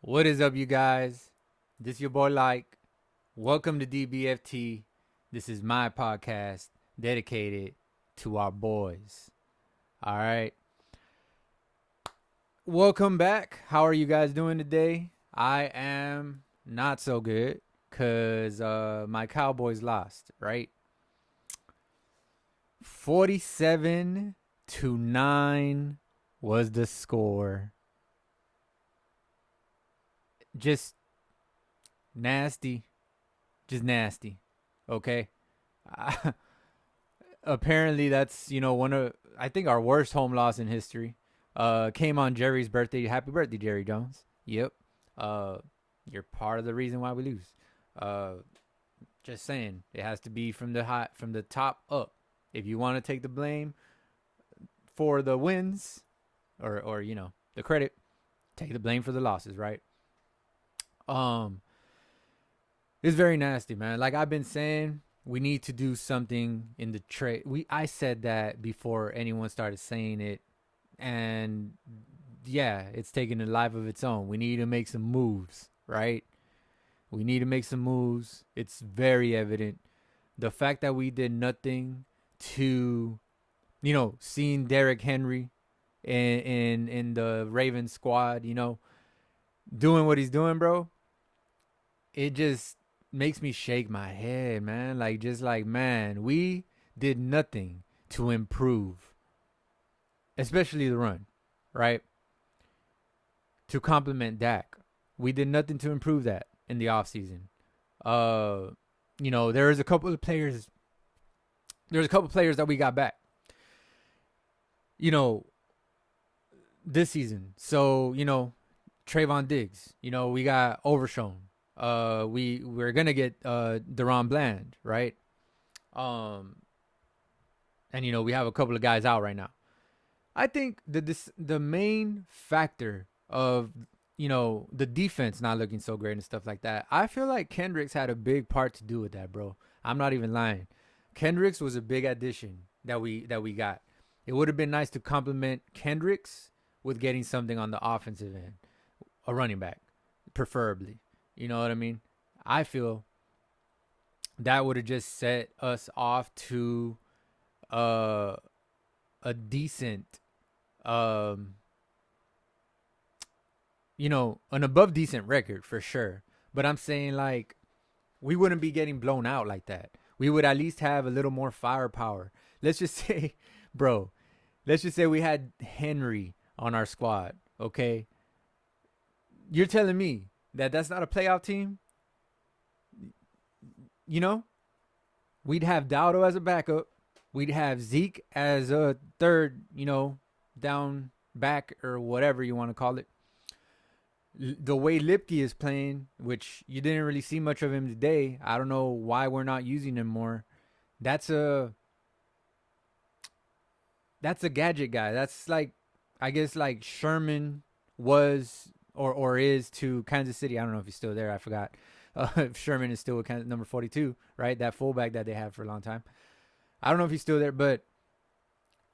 What is up, you guys? This your boy Like. Welcome to DBFT. This is my podcast dedicated to our boys. All right. Welcome back. How are you guys doing today? I am not so good because my Cowboys lost, right? 47-9 was the score. Just nasty. Just nasty. Okay. Apparently that's one of I think our worst home loss in history. Came on Jerry's birthday. Happy birthday, Jerry Jones. Yep. Uh, you're part of the reason why we lose. Uh, just saying, it has to be from the top up. If you want to take the blame for the wins, or the credit, take the blame for the losses, right? Um, it's very nasty, man. Like I've been saying, we need to do something in the trade. I said that before anyone started saying it, and yeah, it's taking a life of its own. We need to make some moves, right? We need to make some moves. It's very evident. The fact that we did nothing to, seeing Derrick Henry in the Ravens squad, doing what he's doing, bro. It just makes me shake my head, man. Like just like man, we did nothing to improve, especially the run, right? To complement Dak. We did nothing to improve that in the offseason. Uh there's a couple of players that we got back, you know, this season. So, Trayvon Diggs, we got Overshown. We're gonna get Deron Bland, right? Um and we have a couple of guys out right now. I think the main factor of the defense not looking so great and stuff like that. I feel like Kendricks had a big part to do with that, bro. I'm not even lying. Kendricks was a big addition that we got. It would have been nice to complement Kendricks with getting something on the offensive end, a running back, preferably. You know what I mean? I feel that would have just set us off to uh, a decent, um, an above decent record for sure. But I'm saying like we wouldn't be getting blown out like that. We would at least have a little more firepower. Let's just say, bro, let's just say we had Henry on our squad. Okay, you're telling me that that's not a playoff team? You know, we'd have Dowdo as a backup. We'd have Zeke as a third, down back or whatever you want to call it. The way Lipke is playing, which you didn't really see much of him today, I don't know why we're not using him more. That's a that's a gadget guy. That's like I guess like Sherman was or is to Kansas City. I don't know if he's still there. I forgot. If Sherman is still with number 42, right? That fullback that they had for a long time. I don't know if he's still there, but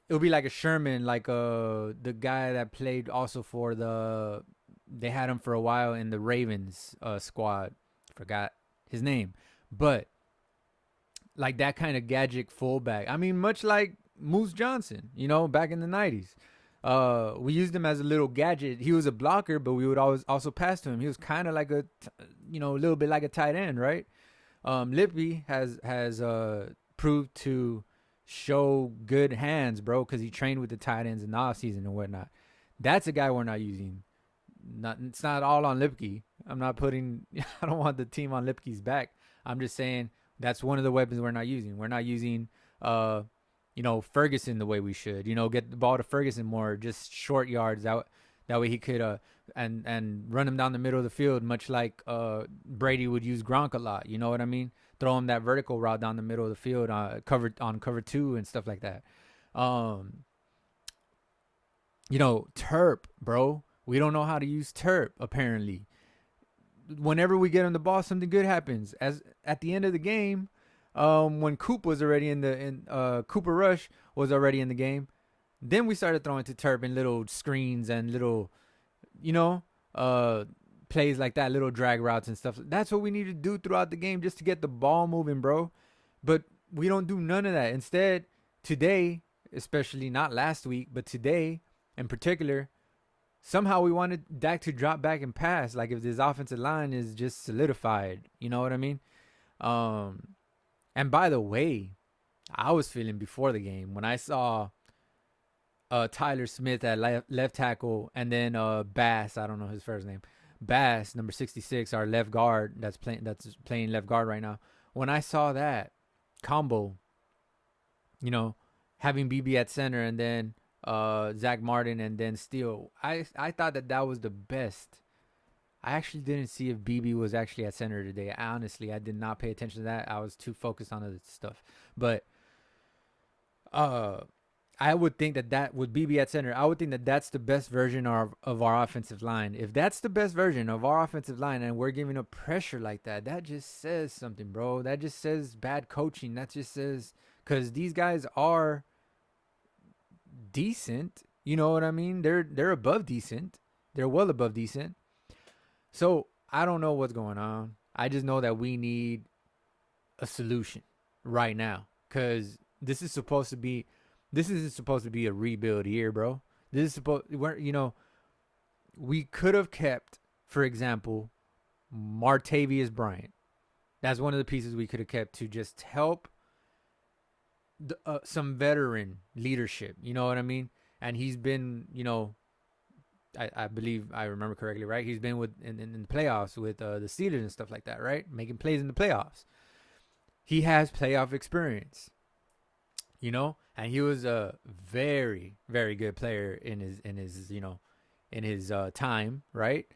it'll be like a Sherman, like the guy that played also for the. They had him for a while in the Ravens squad. Forgot his name, but like that kind of gadget fullback. I mean, much like Moose Johnson, back in the '90s. We used him as a little gadget. He was a blocker, but we would always also pass to him. He was kind of like a little bit like a tight end, right? Lippy has proved to show good hands, bro, because he trained with the tight ends in the offseason and whatnot. That's a guy we're not using. It's not all on Lipke. I'm not putting. I don't want the team on Lipke's back. I'm just saying that's one of the weapons we're not using. We're not using, Ferguson the way we should. Get the ball to Ferguson more, just short yards. That way he could and run him down the middle of the field, much like Brady would use Gronk a lot. You know what I mean? Throw him that vertical route down the middle of the field, cover two and stuff like that. Um, Terp, bro. We don't know how to use Terp apparently. Whenever we get him the ball, something good happens. As at the end of the game, when Coop was already Cooper Rush was already in the game, then we started throwing to Terp in little screens and little, you know, uh, plays like that, little drag routes and stuff. That's what we need to do throughout the game just to get the ball moving, bro. But we don't do none of that. Instead, today, especially not last week, but today in particular, somehow we wanted Dak to drop back and pass. Like if this offensive line is just solidified, you know what I mean? And by the way, I was feeling before the game when I saw Tyler Smith at left tackle, and then Bass, I don't know his first name, Bass, number 66, our left guard that's playing left guard right now. When I saw that combo, you know, having BB at center and then Zach Martin and then Steele, I thought that was the best. I actually didn't see if BB was actually at center today. Honestly, I did not pay attention to that. I was too focused on other stuff. But I would think that would BB at center. I would think that that's the best version of our offensive line. If that's the best version of our offensive line and we're giving up pressure like that, that just says something, bro. That just says bad coaching. That just says, because these guys are decent. You know what I mean? They're above decent. They're well above decent. So I don't know what's going on. I just know that we need a solution right now, because this isn't supposed to be a rebuild year, bro. This is we could have kept, for example, Martavius Bryant. That's one of the pieces we could have kept to just help some veteran leadership. You know what I mean? And he's been, I believe I remember correctly, right? He's been in the playoffs with the Steelers and stuff like that, right? Making plays in the playoffs. He has playoff experience, and he was a very, very good player in his time, right?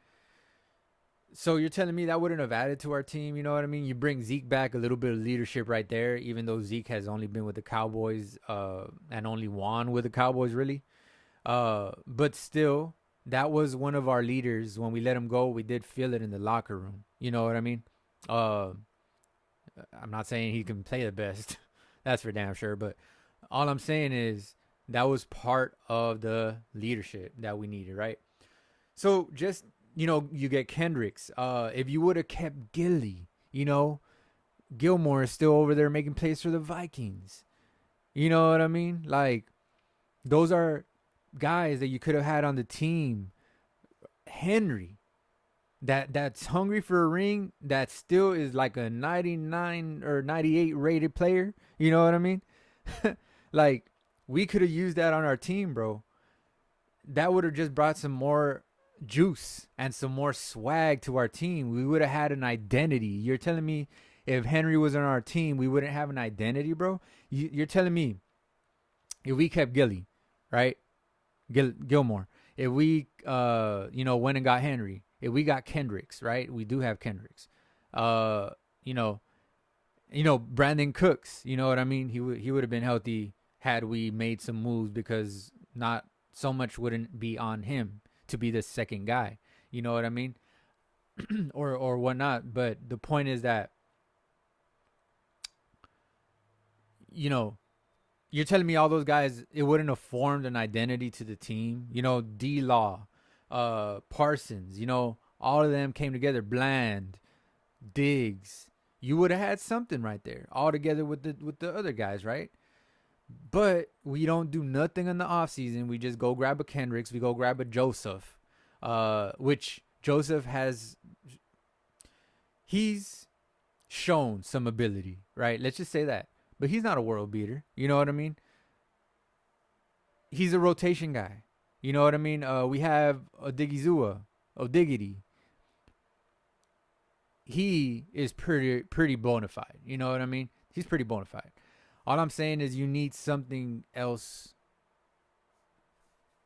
So you're telling me that wouldn't have added to our team? You know what I mean? You bring Zeke back, a little bit of leadership right there, even though Zeke has only been with the Cowboys and only won with the Cowboys, really. But still, that was one of our leaders. When we let him go, we did feel it in the locker room. You know what I mean? I'm not saying he can play the best. That's for damn sure. But all I'm saying is that was part of the leadership that we needed, right? So just, you get Kendricks. If you would have kept Gilly, Gilmore is still over there making plays for the Vikings. You know what I mean? Like, those are guys that you could have had on the team. Henry, that's hungry for a ring, that still is like a 99 or 98 rated player. You know what I mean? Like, we could have used that on our team, bro. That would have just brought some more juice and some more swag to our team. We would have had an identity. You're telling me if Henry was on our team, we wouldn't have an identity, bro? You're telling me if we kept Gilly, right? Gilmore. If we, went and got Henry. If we got Kendricks, right? We do have Kendricks. Brandon Cooks. You know what I mean? He would have been healthy had we made some moves, because not so much wouldn't be on him to be the second guy. You know what I mean? or whatnot. But the point is that, you're telling me all those guys, it wouldn't have formed an identity to the team. D-Law, Parsons, all of them came together. Bland, Diggs. You would have had something right there, all together with the other guys, right? But we don't do nothing in the offseason. We just go grab a Kendricks. We go grab a Joseph, which Joseph he's shown some ability, right? Let's just say that. But he's not a world beater. You know what I mean? He's a rotation guy. You know what I mean? We have Odigity. He is pretty bona fide. You know what I mean? He's pretty bona fide. All I'm saying is you need something else.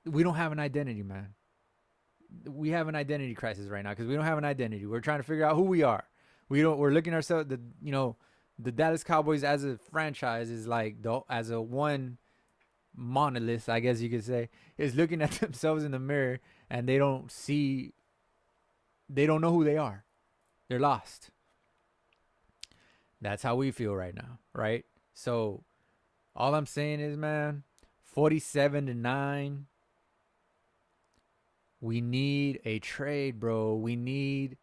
We don't have an identity, man. We have an identity crisis right now because we don't have an identity. We're trying to figure out who we are. We're looking at ourselves. The Dallas Cowboys as a franchise is like as a one monolith, I guess you could say, is looking at themselves in the mirror and they don't know who they are. They're lost. That's how we feel right now, right? So all I'm saying is, man, 47-9. We need a trade, bro. We need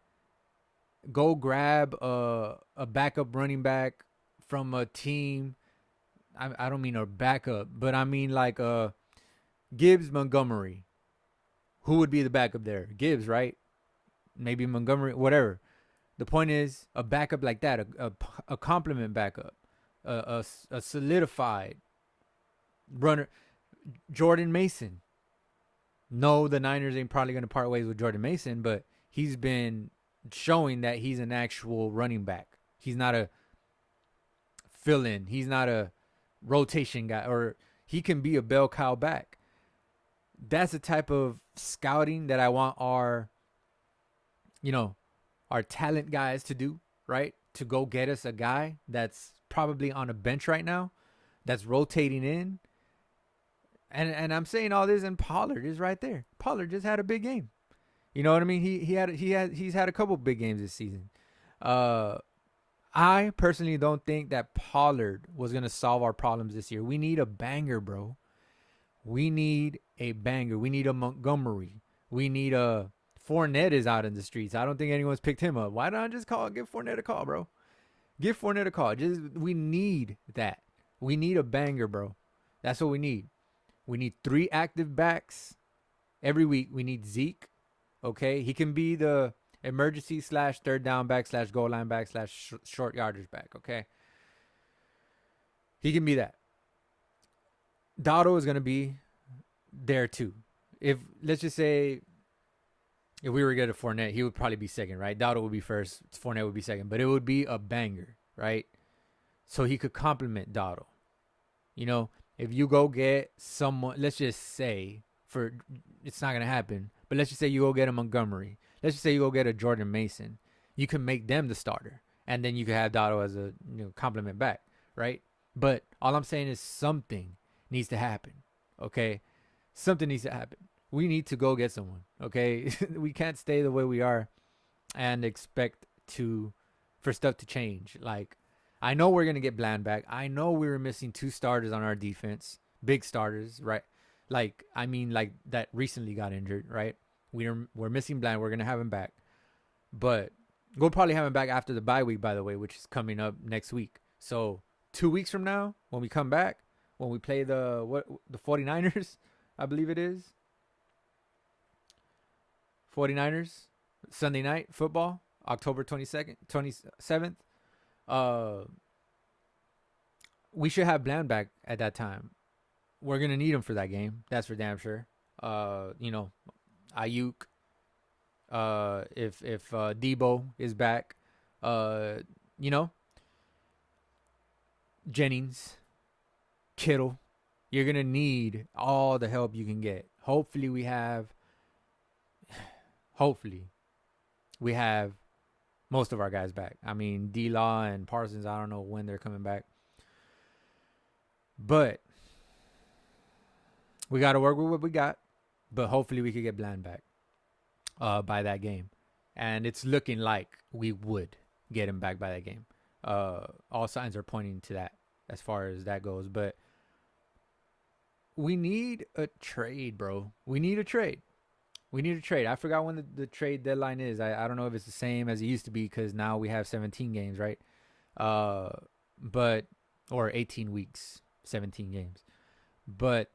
go grab a backup running back from a team. I don't mean a backup, but I mean like Gibbs Montgomery. Who would be the backup there? Gibbs, right? Maybe Montgomery, whatever. The point is a backup like that, a complement backup, a solidified runner. Jordan Mason. No, the Niners ain't probably going to part ways with Jordan Mason, but he's been showing that he's an actual running back. He's not a fill in. He's not a rotation guy, or he can be a bell cow back. That's the type of scouting that I want you know, our talent guys to do, right? To go get us a guy that's probably on a bench right now, that's rotating in. And I'm saying all this, and Pollard is right there. Pollard just had a big game. You know what I mean? He's had a couple big games this season. I personally don't think that Pollard was gonna solve our problems this year. We need a banger, bro. We need a banger. We need a Montgomery. We need a Fournette is out in the streets. I don't think anyone's picked him up. Why don't I just give Fournette a call, bro? Give Fournette a call. We need that. We need a banger, bro. That's what we need. We need 3 active backs every week. We need Zeke. Okay, he can be the emergency / third down back / goal line back / short yardage back. Okay, he can be that. Dotto is gonna be there too. If let's just say if we were to get a Fournette, he would probably be second, right? Dotto would be first, Fournette would be second, but it would be a banger, right? So he could complement Dotto. You know, if you go get someone, let's just say it's not gonna happen, but let's just say you go get a Montgomery. Let's just say you go get a Jordan Mason. You can make them the starter, and then you can have Dotto as a complement back, right? But all I'm saying is something needs to happen. Okay, something needs to happen. We need to go get someone. Okay, we can't stay the way we are and expect for stuff to change. Like, I know we're gonna get Bland back. I know we were missing 2 starters on our defense, big starters, right? Like, I mean, like that recently got injured, right? We're missing Bland. We're gonna have him back, but we'll probably have him back after the bye week, by the way, which is coming up next week. So 2 weeks from now, when we come back, when we play the 49ers, I believe it is 49ers Sunday night football, October 22nd, 27th. We should have Bland back at that time. We're gonna need him for that game. That's for damn sure. Ayuk. If Debo is back, you know, Jennings, Kittle, you're gonna need all the help you can get. Hopefully we have most of our guys back. I mean, D-Law and Parsons, I don't know when they're coming back. But we got to work with what we got. But hopefully we could get Bland back by that game. And it's looking like we would get him back by that game. All signs are pointing to that as far as that goes. But we need a trade, bro. We need a trade. I forgot when the trade deadline is. I don't know if it's the same as it used to be because now we have 17 games, right? Or 18 weeks, 17 games. But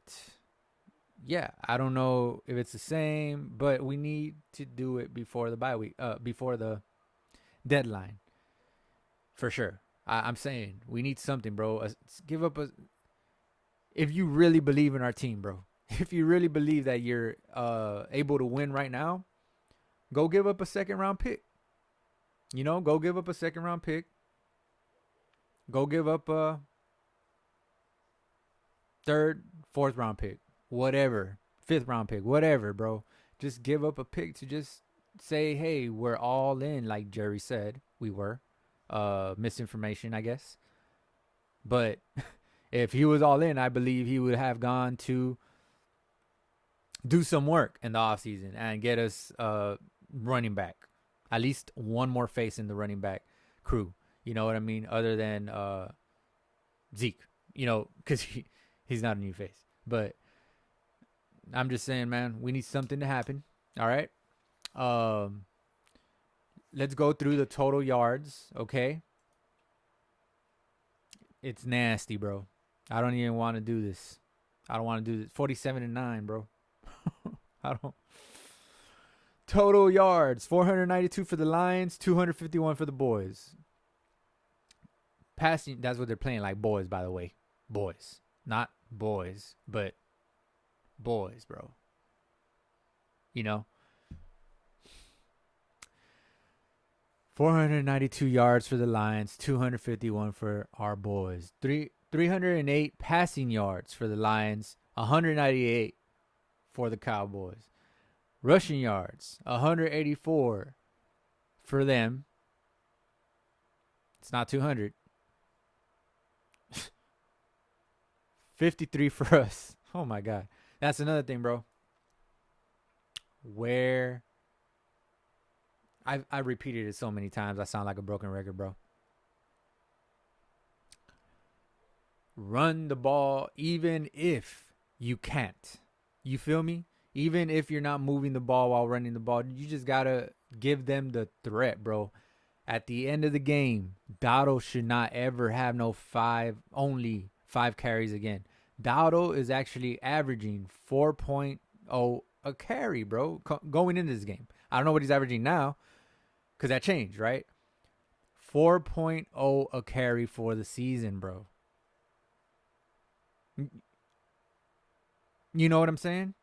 yeah, I don't know if it's the same, but we need to do it before the bye week, before the deadline, for sure. I'm saying we need something, bro. Give up if you really believe in our team, bro. If you really believe that you're able to win right now, go give up a 2nd round pick. Go give up a 2nd round pick. Go give up a 3rd, 4th round pick. Whatever. 5th round pick. Whatever, bro. Just give up a pick to just say, hey, we're all in, like Jerry said we were. Misinformation, I guess. But if he was all in, I believe he would have gone to do some work in the offseason and get us running back. At least one more face in the running back crew. You know what I mean? Other than Zeke. Because he's not a new face. But I'm just saying, man, we need something to happen. All right. Let's go through the total yards. Okay. It's nasty, bro. I don't even want to do this. I don't want to do this. 47-9, bro. I don't. Total yards 492 for the Lions, 251 for the boys. Passing, that's what they're playing like boys, by the way. Boys. Not boys, but boys, bro. You know? 492 yards for the Lions, 251 for our boys. 308 passing yards for the Lions, 198 for the Cowboys. Rushing yards, 184 for them. It's not 200. 53 for us. Oh my God. That's another thing, bro. Where I've repeated it so many times. I sound like a broken record, bro. Run the ball even if you can't. You feel me? Even if you're not moving the ball while running the ball, you just got to give them the threat, bro. At the end of the game, Dotto should not ever have only 5 carries again. Dotto is actually averaging 4.0 a carry, bro, going into this game. I don't know what he's averaging now because that changed, right? 4.0 a carry for the season, bro. You know what I'm saying?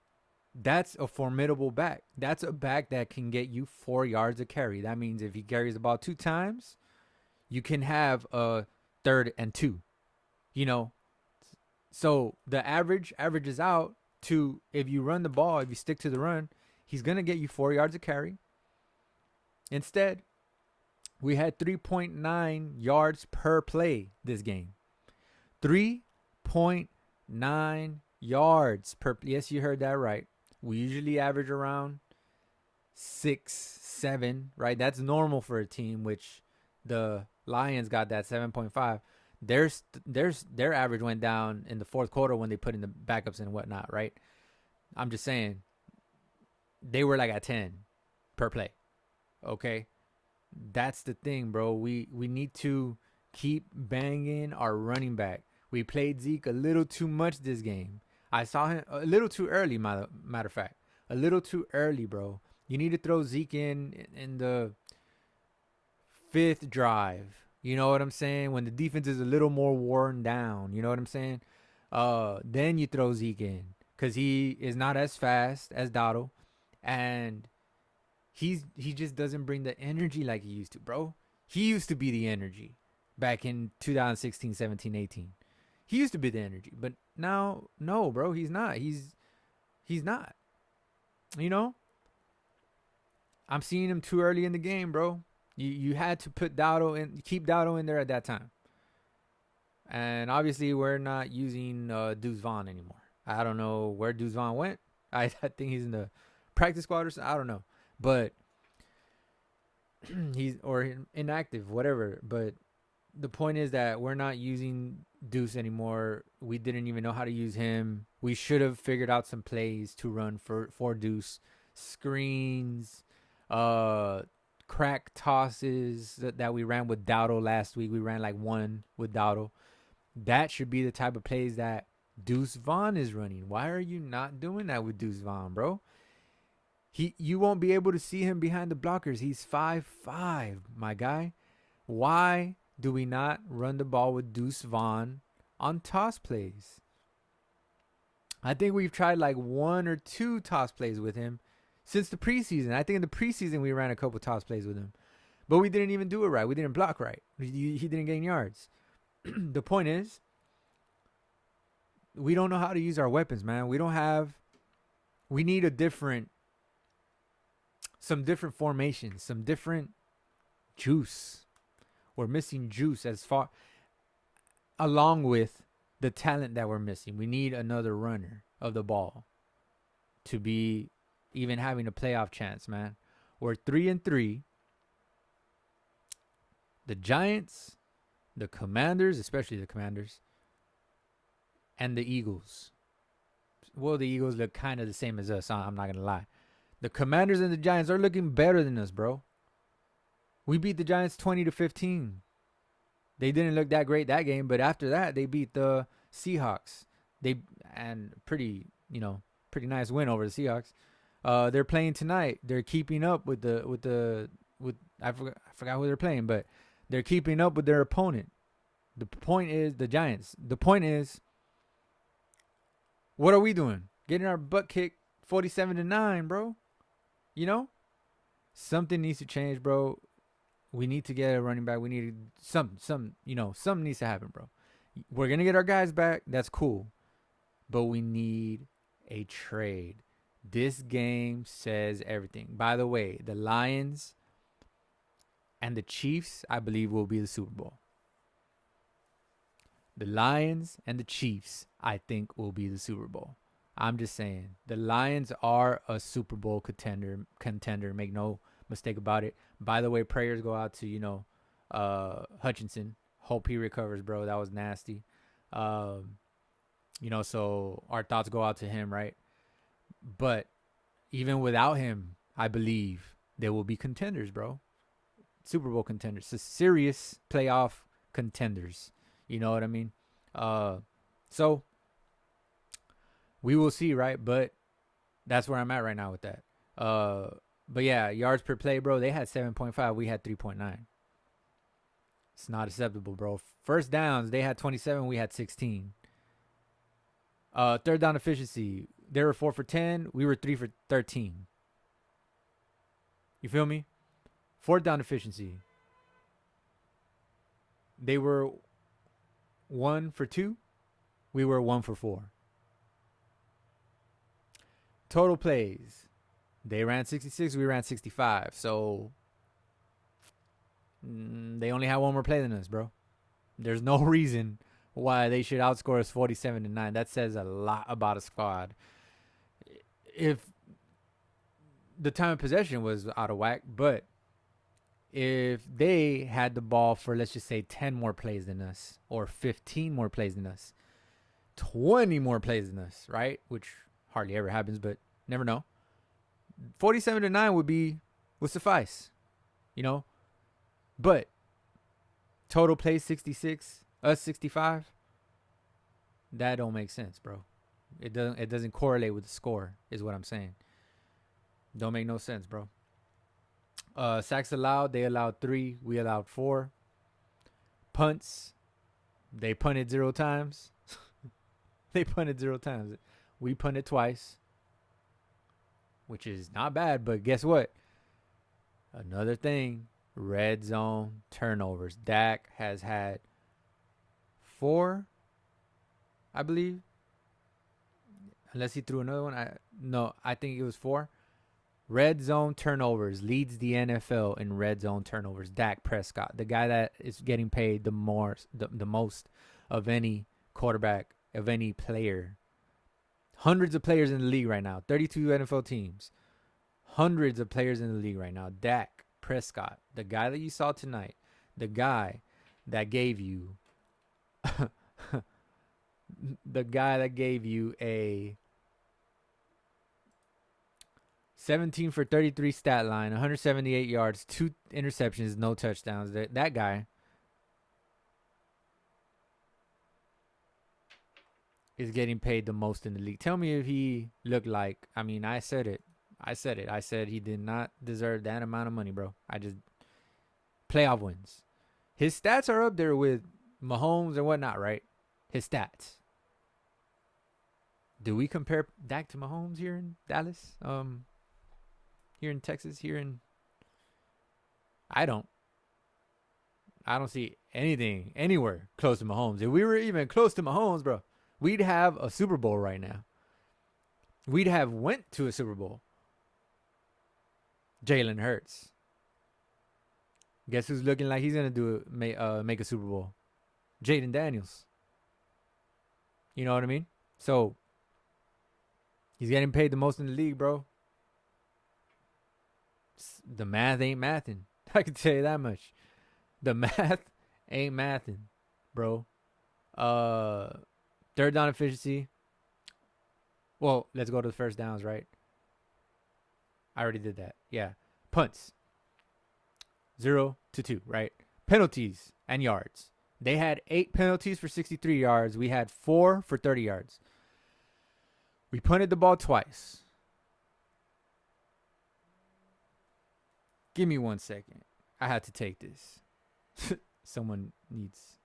That's a formidable back. That's a back that can get you 4 yards a carry. That means if he carries the ball 2 times, you can have a 3rd and 2. You know, so the averages out to, if you run the ball, if you stick to the run, he's going to get you 4 yards a carry. Instead, we had 3.9 yards per play this game. 3.9 yards per. Yes, you heard that right. We usually average around 6, 7, right? That's normal for a team, which the Lions got that 7.5. Their average went down in the fourth quarter when they put in the backups and whatnot, right? I'm just saying they were like at 10 per play. Okay, that's the thing, bro. We need to keep banging our running back. We played Zeke a little too much this game. I saw him a little too early, matter of fact. A little too early, bro. You need to throw Zeke in the 5th drive. You know what I'm saying? When the defense is a little more worn down. You know what I'm saying? Then you throw Zeke in. Because he is not as fast as Dotto. And he just doesn't bring the energy like he used to, bro. He used to be the energy back in 2016, 17, 18. He used to be the energy. But now, no, bro. He's not. He's not. You know? I'm seeing him too early in the game, bro. You had to put Dotto in, keep Dotto in there at that time. And obviously, we're not using Deuce Vaughn anymore. I don't know where Deuce Vaughn went. I think he's in the practice squad or something. I don't know. But he's or inactive, whatever. But the point is that we're not using Deuce anymore. We didn't even know how to use him. We should have figured out some plays to run for Deuce. Screens, crack tosses that we ran with Dowdle last week. We ran like 1 with Dowdle. That should be the type of plays that Deuce Vaughn is running. Why are you not doing that with Deuce Vaughn, bro? You won't be able to see him behind the blockers. He's 5'5", my guy. Why do we not run the ball with Deuce Vaughn on toss plays? I think we've tried like 1 or 2 toss plays with him since the preseason. I think in the preseason we ran a couple toss plays with him. But we didn't even do it right. We didn't block right. He didn't gain yards. The point is, we don't know how to use our weapons, man. We need some different formations, some different juice. We're missing juice along with the talent that we're missing. We need another runner of the ball to be even having a playoff chance, man. We're 3-3. The Giants, the Commanders, especially the Commanders, and the Eagles. Well, the Eagles look kind of the same as us. I'm not going to lie. The Commanders and the Giants are looking better than us, bro. We beat the Giants 20-15. They didn't look that great that game, but after that, they beat the Seahawks. They and pretty nice win over the Seahawks. They're playing tonight. They're keeping up with I forgot who they're playing, but they're keeping up with their opponent. The point is the Giants. The point is, what are we doing? Getting our butt kicked 47-9, bro. You know, something needs to change, bro. We need to get a running back. We need something needs to happen, bro. We're gonna get our guys back. That's cool, but we need a trade. This game says everything. By the way, the Lions and the Chiefs, I believe, will be the Super Bowl. The Lions and the Chiefs, I think, will be the Super Bowl. I'm just saying. The Lions are a Super Bowl contender. Make no mistake about it. By the way, prayers go out to, Hutchinson. Hope he recovers, bro. That was nasty. So our thoughts go out to him, right? But even without him, I believe they will be contenders, bro. Super Bowl contenders. So serious playoff contenders. You know what I mean? So we will see, right? But that's where I'm at right now with that. But yeah, yards per play, bro. They had 7.5. We had 3.9. It's not acceptable, bro. First downs, they had 27. We had 16. Third down efficiency, they were 4 for 10. We were 3 for 13. You feel me? Fourth down efficiency, they were 1 for 2. We were 1 for 4. Total plays, they ran 66. We ran 65. So they only had one more play than us, bro. There's no reason why they should outscore us 47-9. That says a lot about a squad. If the time of possession was out of whack, but if they had the ball for, let's just say, 10 more plays than us, or 15 more plays than us, 20 more plays than us, right? Which hardly ever happens, but never know. 47-9 would suffice, But total plays 66, us 65. That don't make sense, bro. It doesn't correlate with the score, is what I'm saying. Don't make no sense, bro. Sacks allowed, they allowed 3, we allowed 4. Punts, they punted 0 times. They punted 0 times. We punted twice, which is not bad, but guess what? Another thing, red zone turnovers. Dak has had 4, I believe. Unless he threw another one. I think it was 4. Red zone turnovers, leads the NFL in red zone turnovers. Dak Prescott, the guy that is getting paid the most of any quarterback, of any player. Hundreds of players in the league right now. 32 NFL teams. Hundreds of players in the league right now. Dak Prescott, the guy that you saw tonight, the guy that gave you a 17 for 33 stat line, 178 yards, 2 interceptions, no touchdowns. That guy is getting paid the most in the league. Tell me if he looked like, I said it. I said he did not deserve that amount of money, bro. Playoff wins. His stats are up there with Mahomes and whatnot, right? His stats. Do we compare Dak to Mahomes here in Dallas? Here in Texas? I don't see anything anywhere close to Mahomes. If we were even close to Mahomes, bro, we'd have a Super Bowl right now. We'd have went to a Super Bowl. Jalen Hurts. Guess who's looking like he's gonna make a Super Bowl? Jaden Daniels. You know what I mean? So he's getting paid the most in the league, bro. The math ain't mathing. I can tell you that much. The math ain't mathing, bro. Third down efficiency. Well, let's go to the first downs, right? I already did that. Yeah. Punts 0 to 2. Right. Penalties and yards. They had 8 penalties for 63 yards. We had 4 for 30 yards. We punted the ball twice. Give me 1 second. I had to take this. Someone needs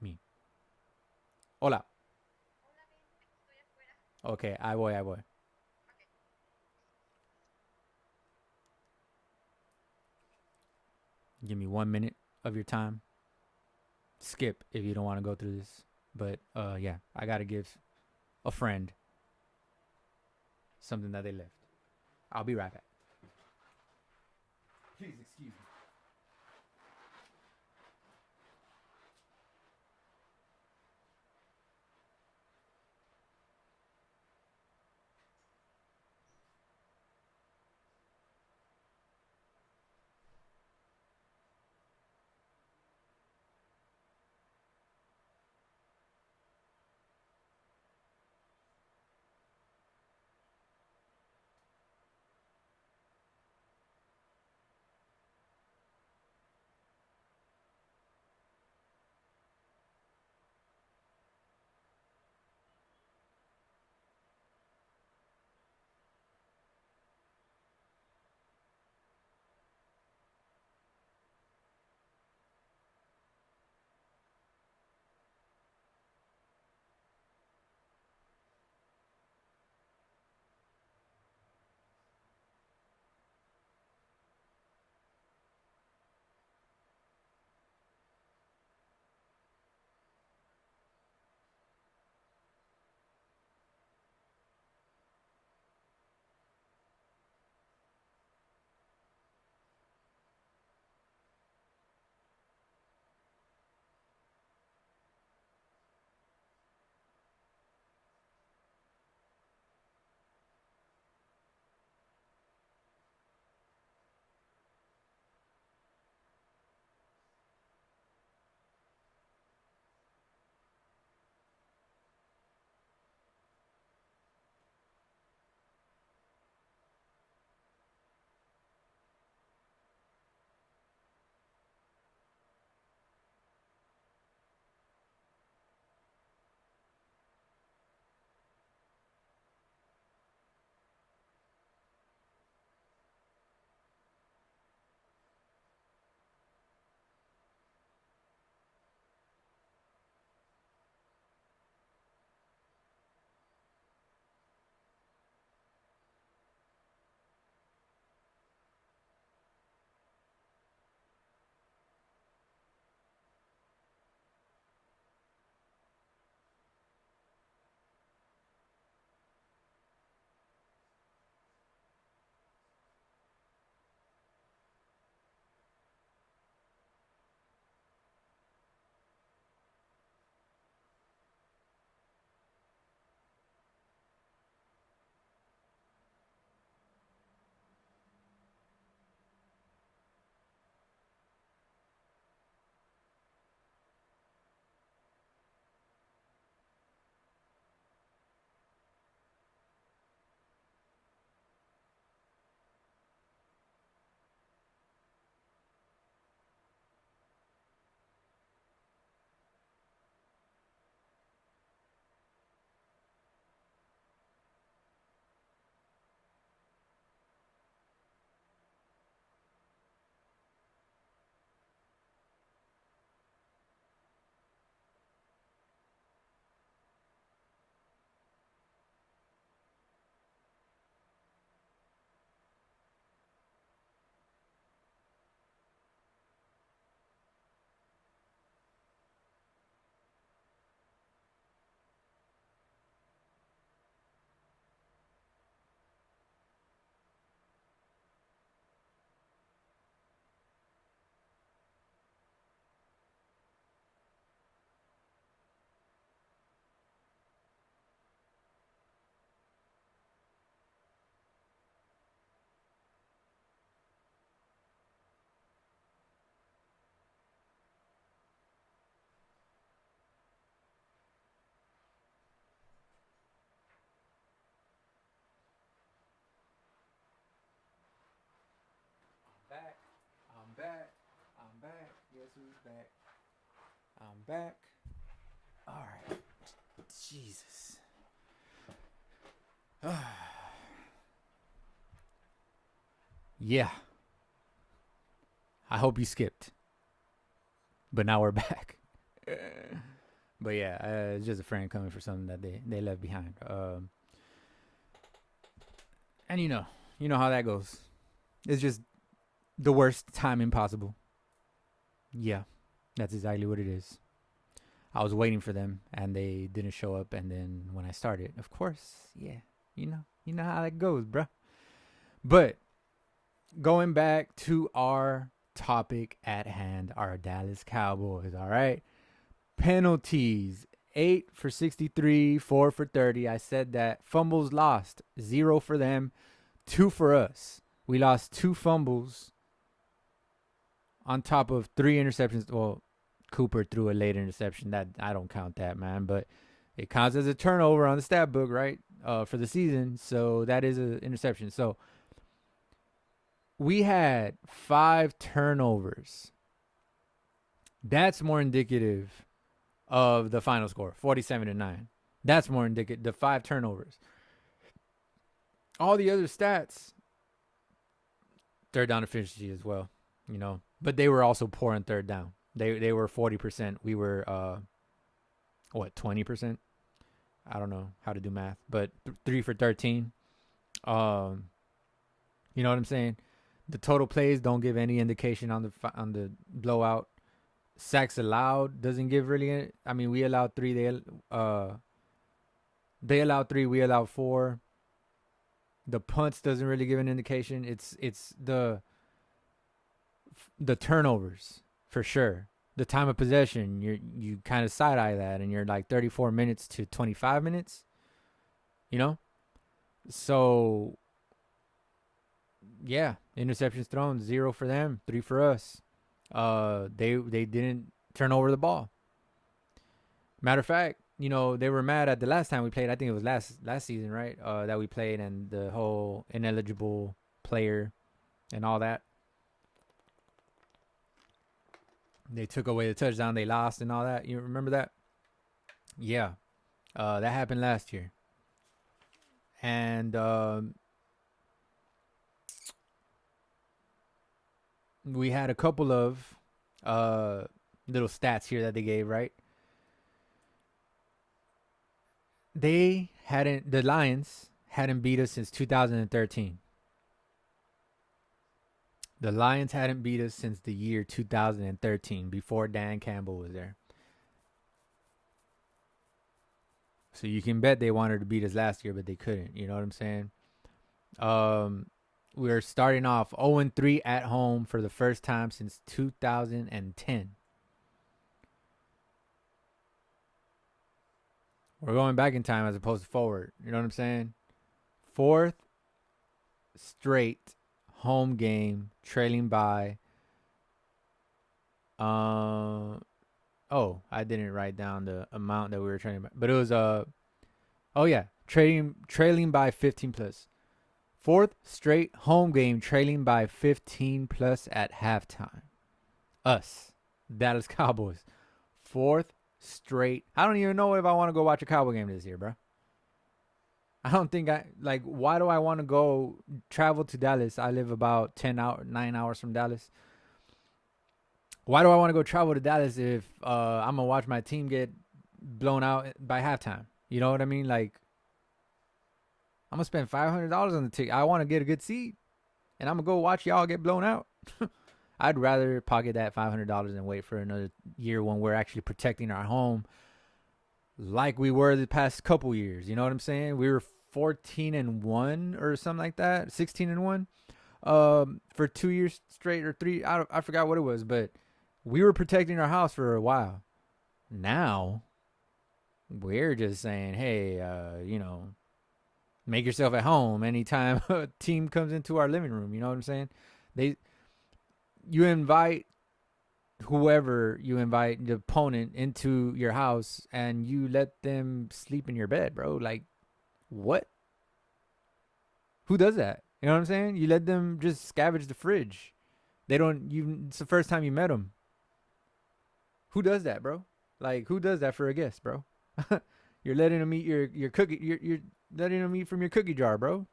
me. Hola. Okay, ahí voy, ahí voy. Give me 1 minute of your time. Skip if you don't want to go through this. But yeah, I gotta give a friend something that they left. I'll be right back. Please excuse me. Who's back? I'm back. All right. Jesus. Yeah. I hope you skipped. But now we're back. But yeah, it's just a friend coming for something that they left behind. And you know how that goes. It's just the worst timing possible. Yeah, that's exactly what it is. I was waiting for them, and they didn't show up. And then when I started, of course, yeah, you know how that goes, bro. But going back to our topic at hand, our Dallas Cowboys. All right, penalties. 8 for 63, 4 for 30. I said that. Fumbles lost. 0 for them, 2 for us. We lost 2 fumbles on top of 3 interceptions. Well, Cooper threw a late interception. That I don't count that, man. But it counts as a turnover on the stat book, right? For the season. So that is an interception. So we had 5 turnovers. That's more indicative of the final score, 47-9. That's more indicative. The 5 turnovers. All the other stats, third down efficiency as well, But they were also poor on third down. They were 40%. We were 20%? I don't know how to do math, but 3 for 13. You know what I'm saying? The total plays don't give any indication on the blowout. Sacks allowed doesn't give really. I mean, we allowed 3. They allowed 3. We allowed 4. The punts doesn't really give an indication. It's the turnovers for sure. The time of possession, you kind of side eye that, and you're like 34 minutes to 25 minutes. So yeah, interceptions thrown, 0 for them, 3 for us. They didn't turn over the ball. Matter of fact, they were mad at the last time we played. I think it was last season, right? That we played, and the whole ineligible player and all that. They took away the touchdown. They lost and all that. You remember that? Yeah. That happened last year. And we had a couple of little stats here that they gave, right? The Lions hadn't beat us since 2013. The Lions hadn't beat us since the year 2013, before Dan Campbell was there. So you can bet they wanted to beat us last year, but they couldn't. You know what I'm saying? We're starting off 0-3 at home for the first time since 2010. We're going back in time as opposed to forward. You know what I'm saying? 4th straight home game trailing by. I didn't write down the amount that we were trailing by, but it was trailing by 15 plus. 4th straight home game trailing by 15 plus at halftime. Us, Dallas Cowboys. 4th straight. I don't even know if I want to go watch a Cowboy game this year, bro. I don't think why do I want to go travel to Dallas? I live about 9 hours from Dallas. Why do I want to go travel to Dallas if I'm going to watch my team get blown out by halftime? You know what I mean? Like, I'm going to spend $500 on the ticket. I want to get a good seat, and I'm going to go watch y'all get blown out. I'd rather pocket that $500 and wait for another year when we're actually protecting our home like we were the past couple years. You know what I'm saying? We were 14-1 or something like that, 16-1 for 2 years straight, or 3. I forgot what it was, but we were protecting our house for a while. Now we're just saying, hey, make yourself at home anytime a team comes into our living room. You know what I'm saying? You invite whoever you invite, the opponent, into your house, and you let them sleep in your bed, bro. Like, what? Who does that? You know what I'm saying? You let them just scavenge the fridge. It's the first time you met them. Who does that, bro? Like, who does that for a guest, bro? You're letting them eat your cookie. You're letting them eat from your cookie jar, bro.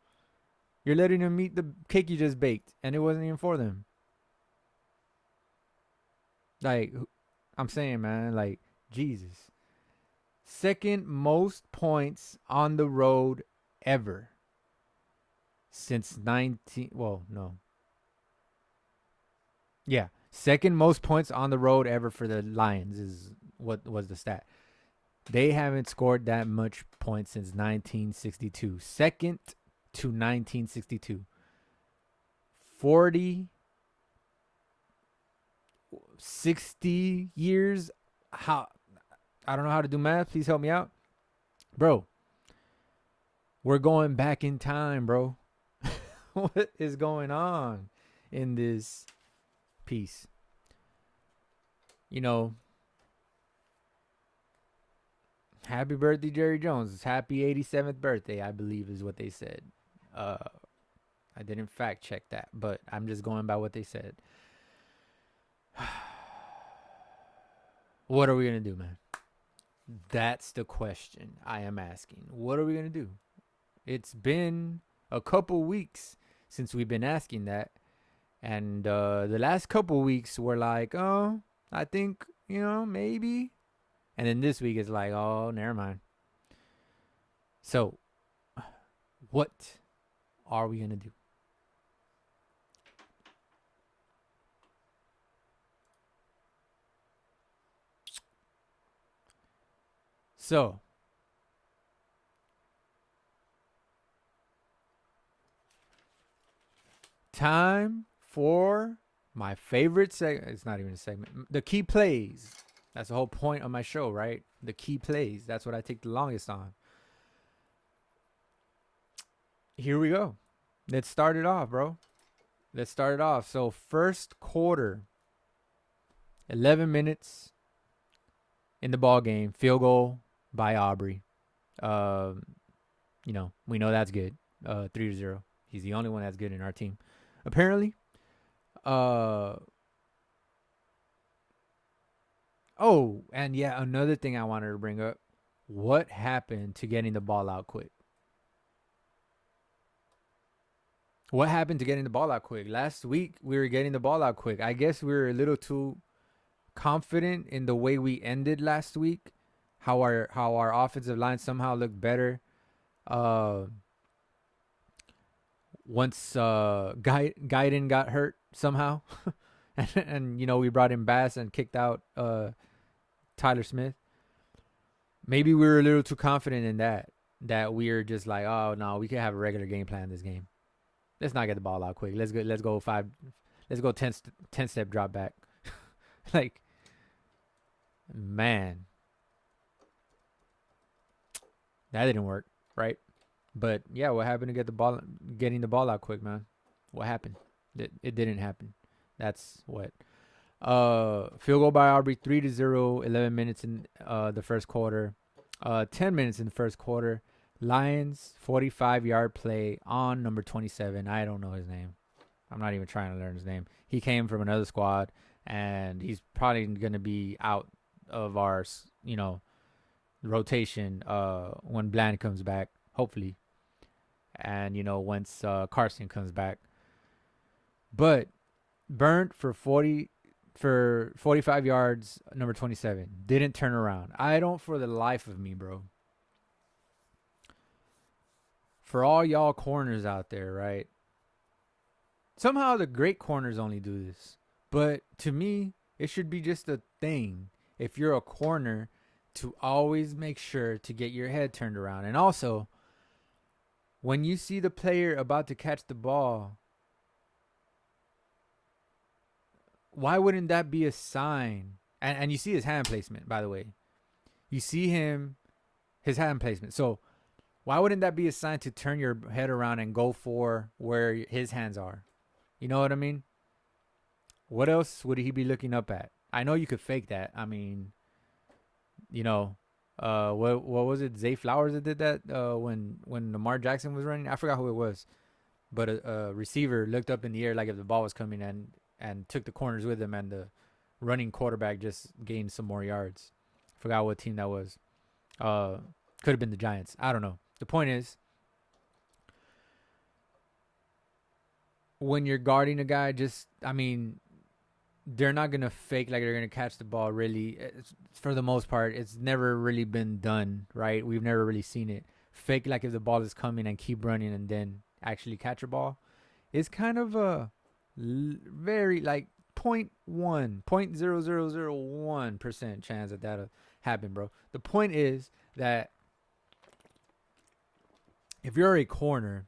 You're letting them eat the cake you just baked, and it wasn't even for them. Like, I'm saying, man, like, Jesus. Second most points on the road ever since 19. Well, no. Yeah. Second most points on the road ever for the Lions is what was the stat. They haven't scored that much points since 1962. Second to 1962. 40, 60 years. How? I don't know how to do math. Please help me out. Bro, we're going back in time, bro. What is going on in this piece? You know, happy birthday, Jerry Jones. Happy 87th birthday, I believe is what they said. Uh, I didn't fact check that, but I'm just going by what they said. What are we going to do, man? That's the question I am asking. What are we going to do? It's been a couple weeks since we've been asking that. And the last couple weeks were like, oh, I think, maybe. And then this week is like, oh, never mind. So, what are we going to do? So, time for my favorite segment. It's not even a segment. The key plays. That's the whole point of my show, right? The key plays. That's what I take the longest on. Here we go. Let's start it off, bro. Let's start it off. So, first quarter, 11 minutes in the ball game. Field goal by Aubrey. We know that's good. 3-0. He's the only one that's good in our team, apparently. And yeah, another thing I wanted to bring up. What happened to getting the ball out quick? What happened to getting the ball out quick? Last week, we were getting the ball out quick. I guess we were a little too confident in the way we ended last week. How our offensive line somehow looked better. Once Gaiden got hurt somehow. and we brought in Bass and kicked out Tyler Smith. Maybe we were a little too confident in that we were just like, oh no, we can have a regular game plan this game. Let's not get the ball out quick. Let's go 10 step drop back. Like, man, that didn't work, right? But yeah, what happened to getting the ball out quick, man? What happened? It didn't happen. That's what. Field goal by Aubrey, 3-0, 11 minutes in the first quarter. 10 minutes in the first quarter. Lions, 45-yard play on number 27. I don't know his name. I'm not even trying to learn his name. He came from another squad, and he's probably going to be out of our, rotation when Bland comes back, hopefully. And, once Carson comes back. But burnt for 45 yards, number 27. Didn't turn around. I don't for the life of me, bro. For all y'all corners out there, right? Somehow the great corners only do this. But to me, it should be just a thing. If you're a corner, to always make sure to get your head turned around. And also, when you see the player about to catch the ball, why wouldn't that be a sign? And you see his hand placement, by the way. You see his hand placement. So why wouldn't that be a sign to turn your head around and go for where his hands are? You know what I mean? What else would he be looking up at? I know you could fake that. I mean, what was it? Zay Flowers that did that when Lamar Jackson was running? I forgot who it was. But a receiver looked up in the air like if the ball was coming and took the corners with him, and running quarterback just gained some more yards. Forgot what team that was. Uh, could have been the Giants. I don't know. The point is, when you're guarding a guy, they're not gonna fake like they're gonna catch the ball. Really, for the most part, it's never really been done. Right? We've never really seen it fake like if the ball is coming and keep running and then actually catch a ball. It's kind of a very like 0.0001% chance that that'll happen, bro. The point is that if you're a corner,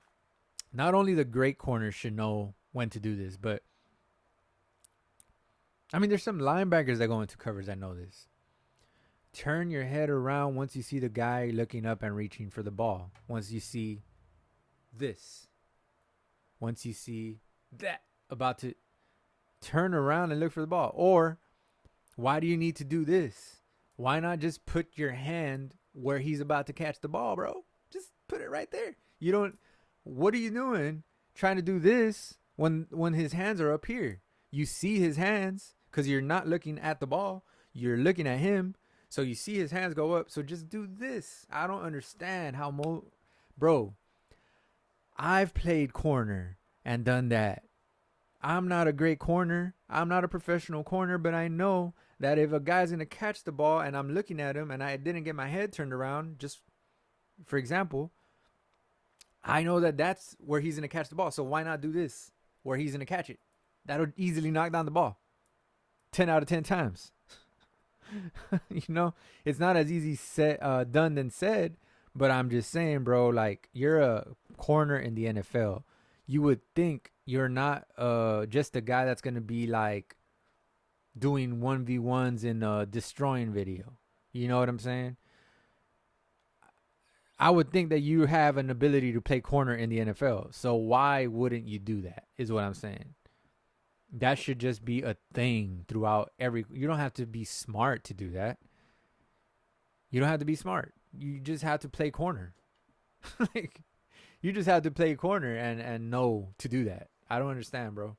not only the great corners should know when to do this, but there's some linebackers that go into covers that know this. Turn your head around once you see the guy looking up and reaching for the ball. Once you see this. Once you see that about to turn around and look for the ball. Or why do you need to do this? Why not just put your hand where he's about to catch the ball, bro? Just put it right there. What are you doing trying to do this when his hands are up here? You see his hands because you're not looking at the ball. You're looking at him. So you see his hands go up. So just do this. I don't understand how bro, I've played corner and done that. I'm not a great corner. I'm not a professional corner, but I know that if a guy's going to catch the ball and I'm looking at him and I didn't get my head turned around, just for example, I know that that's where he's going to catch the ball. So why not do this where he's going to catch it? That'll easily knock down the ball 10 out of 10 times. It's not as easy done than said, but I'm just saying, bro, like you're a corner in the NFL. You would think you're not just a guy that's going to be like doing 1v1s in a destroying video. You know what I'm saying? I would think that you have an ability to play corner in the NFL. So why wouldn't you do that is what I'm saying. That should just be a thing throughout you don't have to be smart to do that. You don't have to be smart. You just have to play corner. Like, you just have to play corner and know to do that. I don't understand, bro.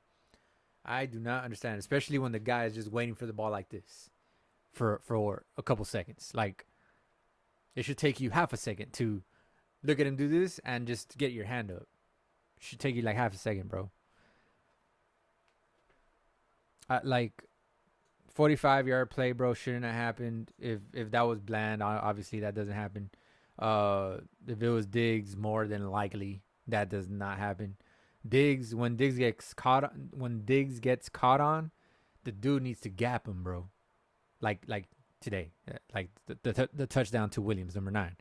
I do not understand, especially when the guy is just waiting for the ball like this for a couple seconds. Like, it should take you half a second to look at him do this and just get your hand up. It should take you like half a second, bro. Like 45-yard play, bro, shouldn't have happened. If that was Bland, obviously that doesn't happen. If it was Diggs, more than likely that does not happen. When Diggs gets caught on, the dude needs to gap him, bro. Like today, like the touchdown to Williams, number 9,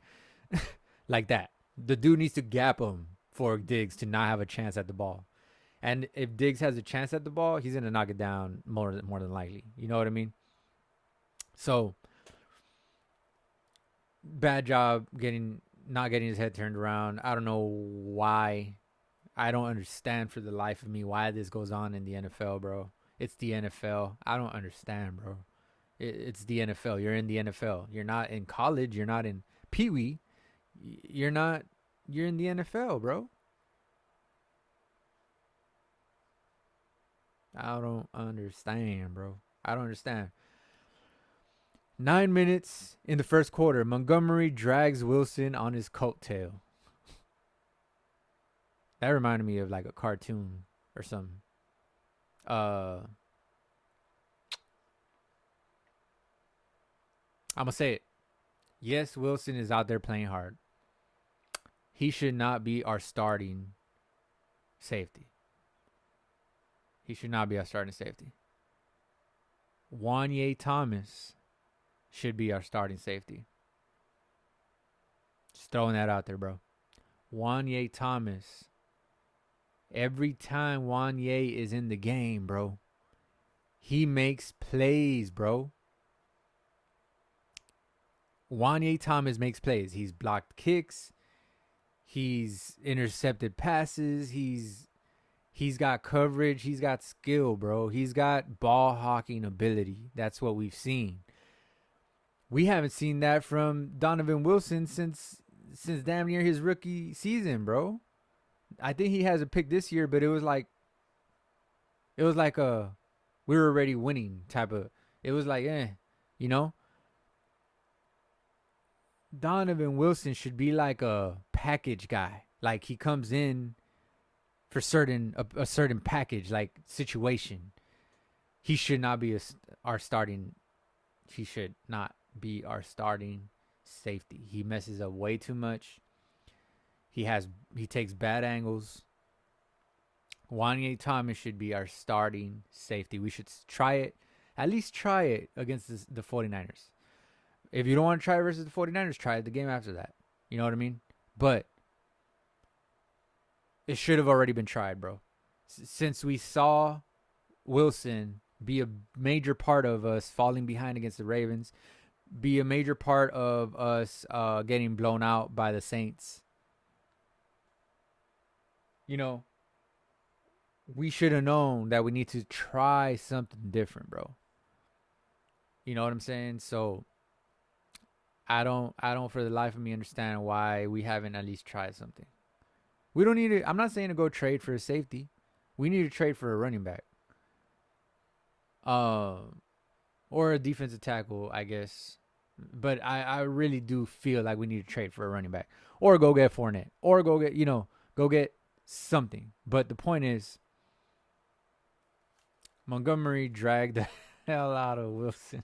like that. The dude needs to gap him for Diggs to not have a chance at the ball. And if Diggs has a chance at the ball, he's gonna knock it down more than likely. You know what I mean? So bad job not getting his head turned around. I don't know why. I don't understand for the life of me why this goes on in the NFL, bro. It's the NFL. I don't understand, bro. It's the NFL. You're in the NFL. You're not in college. You're not in Pee Wee. You're in the NFL, bro. I don't understand, bro. I don't understand. 9 minutes in the first quarter. Montgomery drags Wilson on his coattail. That reminded me of like a cartoon or something. I'm going to say it. Yes, Wilson is out there playing hard. He should not be our starting safety. He should not be our starting safety. Wanye Thomas should be our starting safety. Just throwing that out there, bro. Wanye Thomas. Every time Wanye is in the game, bro, he makes plays, bro. Wanye Thomas makes plays. He's blocked kicks. He's intercepted passes. He's got coverage. He's got skill, bro. He's got ball hawking ability. That's what we've seen. We haven't seen that from Donovan Wilson since damn near his rookie season, bro. I think he has a pick this year, but it was like we were already winning type of It was like, you know, Donovan Wilson should be like a package guy. Like he comes in for a certain package, like situation. He should not be our starting. He should not be our starting safety. He messes up way too much. He takes bad angles. Wanye Thomas should be our starting safety. We should try it. At least try it against the 49ers. If you don't want to try it versus the 49ers, try it the game after that. You know what I mean? But it should have already been tried, bro. Since we saw Wilson be a major part of us falling behind against the Ravens, be a major part of us getting blown out by the Saints, you know, we should have known that we need to try something different, bro. You know what I'm saying? So I don't for the life of me understand why we haven't at least tried something. We don't need to. I'm not saying to go trade for a safety. We need to trade for a running back. Or a defensive tackle, I guess. But I really do feel like we need to trade for a running back. Or go get Fournette. Or go get something. But the point is, Montgomery dragged the hell out of Wilson.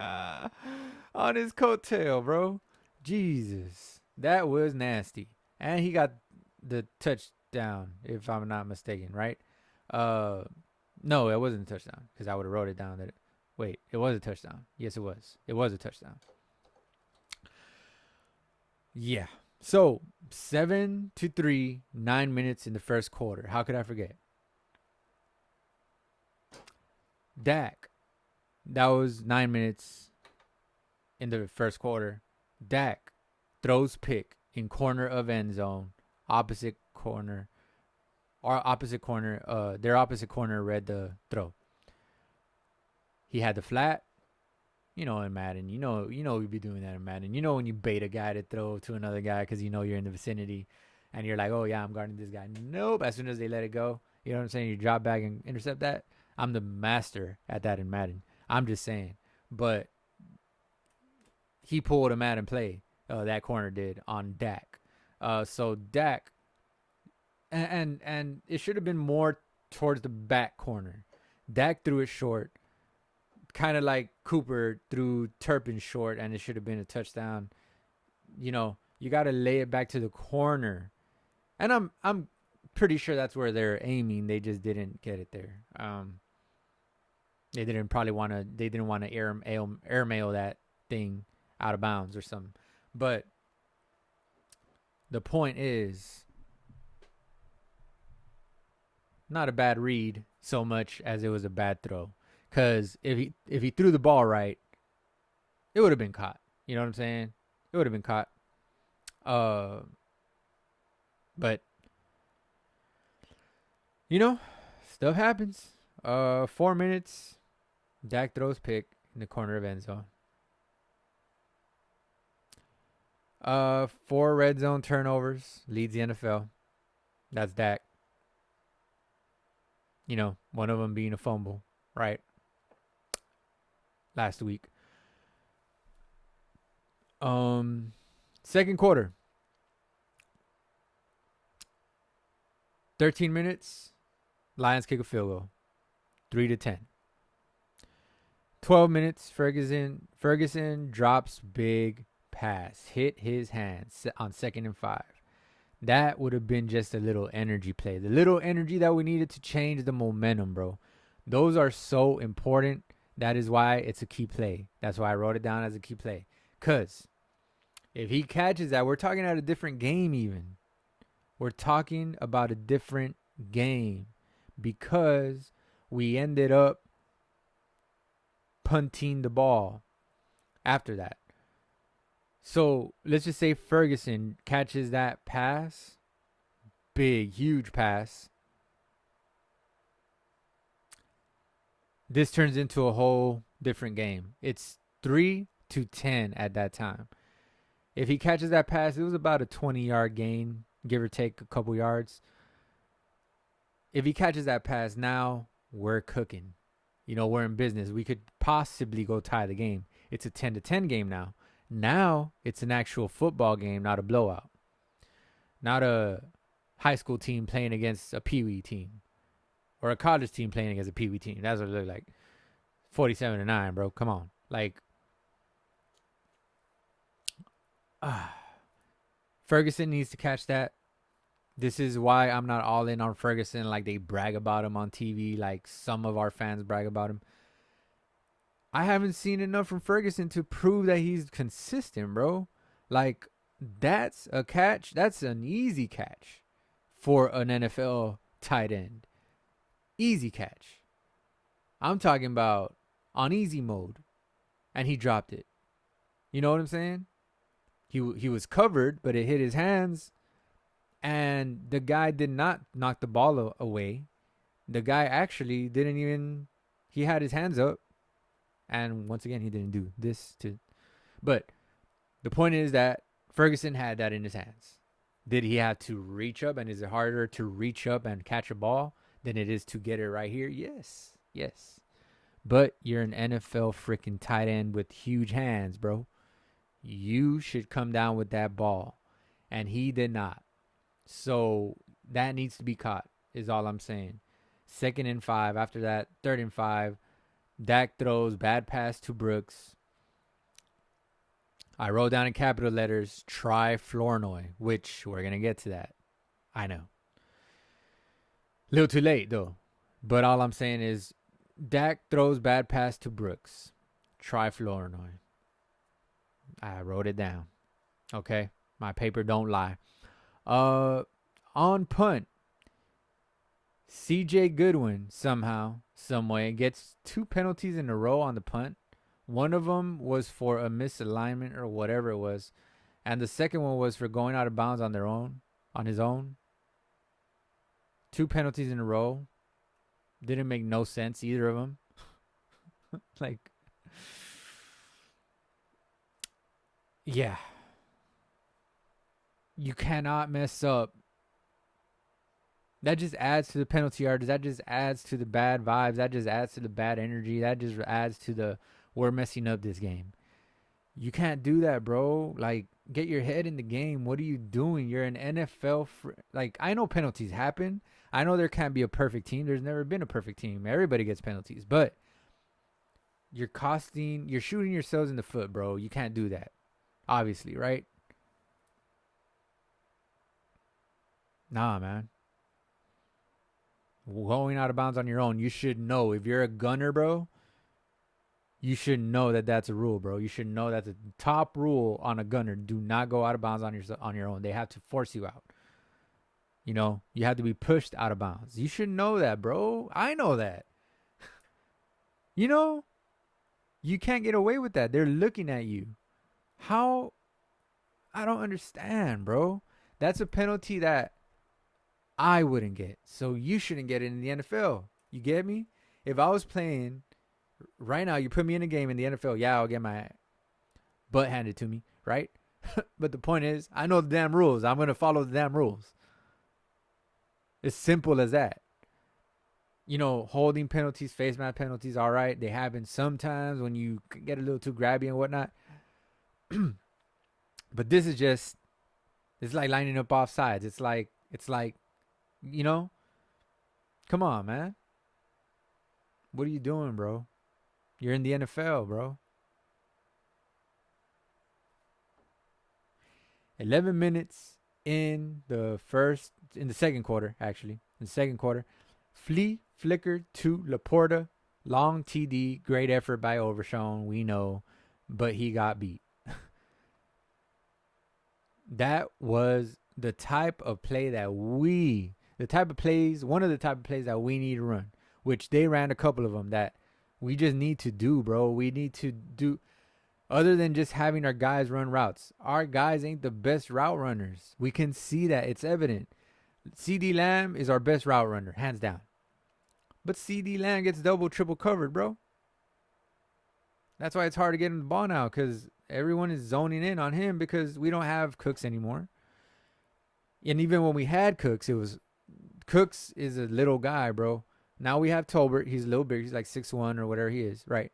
On his coattail, bro. Jesus. That was nasty. And he got the touchdown, if I'm not mistaken, right? No, it wasn't a touchdown because I would have wrote it down. Wait, it was a touchdown. Yes, it was. It was a touchdown. Yeah. So 7-3, 9 minutes in the first quarter. How could I forget? Dak. That was 9 minutes in the first quarter. Dak throws pick in corner of end zone, opposite corner. Our opposite corner, their opposite corner read the throw. He had the flat. You know, in Madden, you know we'd be doing that in Madden. You know when you bait a guy to throw to another guy because you know you're in the vicinity, and you're like, oh yeah, I'm guarding this guy. Nope. As soon as they let it go, you know what I'm saying? You drop back and intercept that. I'm the master at that in Madden. I'm just saying, but he pulled a Madden play. That corner did on Dak. So Dak, and it should have been more towards the back corner. Dak threw it short. Kind of like Cooper threw Turpin short, and it should have been a touchdown. You know, you got to lay it back to the corner, and I'm pretty sure that's where they're aiming. They just didn't get it there. They didn't want to airmail that thing out of bounds or something. But the point is, not a bad read so much as it was a bad throw. Because if he threw the ball right, it would have been caught. You know what I'm saying? It would have been caught. But you know, stuff happens. 4 minutes. Dak throws pick in the corner of end zone. 4 red zone turnovers, leads the NFL. That's Dak. You know, one of them being a fumble, right? Last week. Second quarter. 13 minutes. Lions kick a field goal. 3-10. 12 minutes. Ferguson drops big pass. Hit his hands on 2nd and 5. That would have been just a little energy play. The little energy that we needed to change the momentum, bro. Those are so important. That is why it's a key play. That's why I wrote it down as a key play. Because if he catches that, we're talking about a different game even. We're talking about a different game because we ended up punting the ball after that. So let's just say Ferguson catches that pass. Big, huge pass. This turns into a whole different game. It's 3-10 at that time. If he catches that pass, it was about a 20-yard gain, give or take a couple yards. If he catches that pass now, we're cooking. we're in business. We could possibly go tie the game. It's a 10-10 game now. Now it's an actual football game, not a blowout. Not a high school team playing against a peewee team or a college team playing against a peewee team. That's what it looked like. 47-9, bro. Come on. Like, Ferguson needs to catch that. This is why I'm not all in on Ferguson. Like, they brag about him on TV. Like, some of our fans brag about him. I haven't seen enough from Ferguson to prove that he's consistent, bro. Like, that's a catch. That's an easy catch for an NFL tight end. Easy catch. I'm talking about on easy mode, and he dropped it. You know what I'm saying? He was covered, but it hit his hands, and the guy did not knock the ball away. The guy actually didn't even. He had his hands up, and once again, he didn't do this to. But the point is that Ferguson had that in his hands. Did he have to reach up, and is it harder to reach up and catch a ball than it is to get it right here? Yes. But you're an NFL freaking tight end with huge hands, bro. You should come down with that ball. And he did not. So that needs to be caught, is all I'm saying. 2nd and 5. After that, 3rd and 5. Dak throws, bad pass to Brooks. I wrote down in capital letters, try Flournoy, which we're going to get to that. I know. Little too late, though. But all I'm saying is, Dak throws bad pass to Brooks. Try Flournoy. I wrote it down. Okay? My paper don't lie. On punt, CJ Goodwin somehow, someway, gets 2 penalties in a row on the punt. One of them was for a misalignment or whatever it was. And the second one was for going out of bounds on his own. 2 penalties in a row. Didn't make no sense, either of them. Like, yeah. You cannot mess up. That just adds to the penalty yards. That just adds to the bad vibes. That just adds to the bad energy. That just adds to the we're messing up this game. You can't do that, bro. Like, get your head in the game. What are you doing? You're an NFL. Like, I know penalties happen. I know there can't be a perfect team. There's never been a perfect team. Everybody gets penalties. But you're shooting yourselves in the foot, bro. You can't do that. Obviously, right? Nah, man. Going out of bounds on your own, you should know. If you're a gunner, bro, you should know that that's a rule, bro. You should know that's a top rule on a gunner. Do not go out of bounds on your own. They have to force you out. You have to be pushed out of bounds. You should know that, bro. I know that. You can't get away with that. They're looking at you. How? I don't understand, bro. That's a penalty that I wouldn't get. So you shouldn't get it in the NFL. You get me? If I was playing right now, you put me in a game in the NFL, yeah, I'll get my butt handed to me, right? But the point is, I know the damn rules. I'm going to follow the damn rules. It's simple as that. Holding penalties, face mask penalties, all right. They happen sometimes when you get a little too grabby and whatnot. But this is just, it's like lining up off sides. It's like, come on, man. What are you doing, bro? You're in the NFL, bro. 11 minutes in the second quarter, actually. In the second quarter, Flea flickered to Laporta. Long TD, great effort by Overshown, we know, but he got beat. That was the type of play that one of the type of plays that we need to run, which they ran a couple of them that we just need to do, bro. We need to do, other than just having our guys run routes. Our guys ain't the best route runners. We can see that. It's evident. CD Lamb is our best route runner, hands down. But CD Lamb gets double, triple covered, bro. That's why it's hard to get him the ball now, because everyone is zoning in on him because we don't have Cooks anymore. And even when we had Cooks, Cooks is a little guy, bro. Now we have Tolbert. He's a little bigger. He's like 6'1" or whatever he is, right?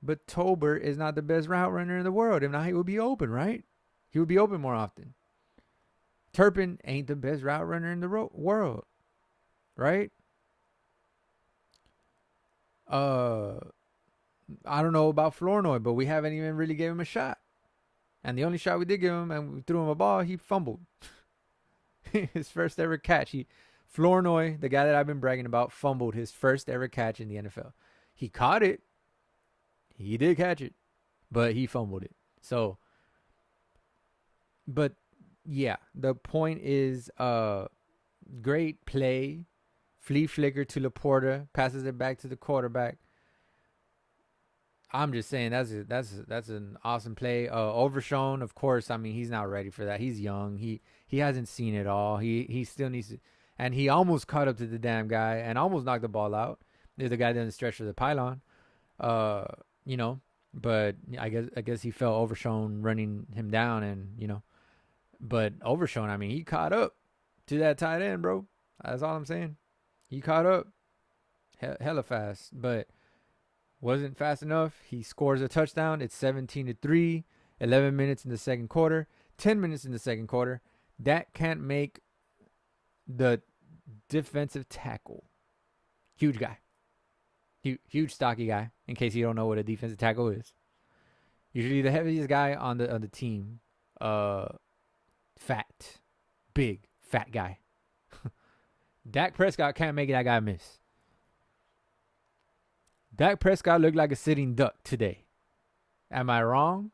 But Tolbert is not the best route runner in the world. If not, he would be open, right? He would be open more often. Turpin ain't the best route runner in the world, right? I don't know about Flournoy, but we haven't even really gave him a shot. And the only shot we did give him, and we threw him a ball, he fumbled. His first ever catch. Flournoy, the guy that I've been bragging about, fumbled his first ever catch in the NFL. He caught it. He did catch it, but he fumbled it. So, but yeah, the point is, great play. Flea flicker to Laporta, passes it back to the quarterback. I'm just saying that's an awesome play. Overshown, of course. I mean, he's not ready for that. He's young. He hasn't seen it all. He still needs to, and he almost caught up to the damn guy and almost knocked the ball out. The guy didn't stretch for the pylon. But I guess he felt Overshown running him down, and but Overshown, I mean, he caught up to that tight end, bro. That's all I'm saying. He caught up hella fast, but wasn't fast enough. He scores a touchdown. It's 17-3, 11 minutes in the second quarter, 10 minutes in the second quarter. That can't make the defensive tackle. Huge guy. Huge stocky guy, in case you don't know what a defensive tackle is. Usually the heaviest guy on the team. Fat. Big. Fat guy. Dak Prescott can't make that guy miss. Dak Prescott looked like a sitting duck today. Am I wrong?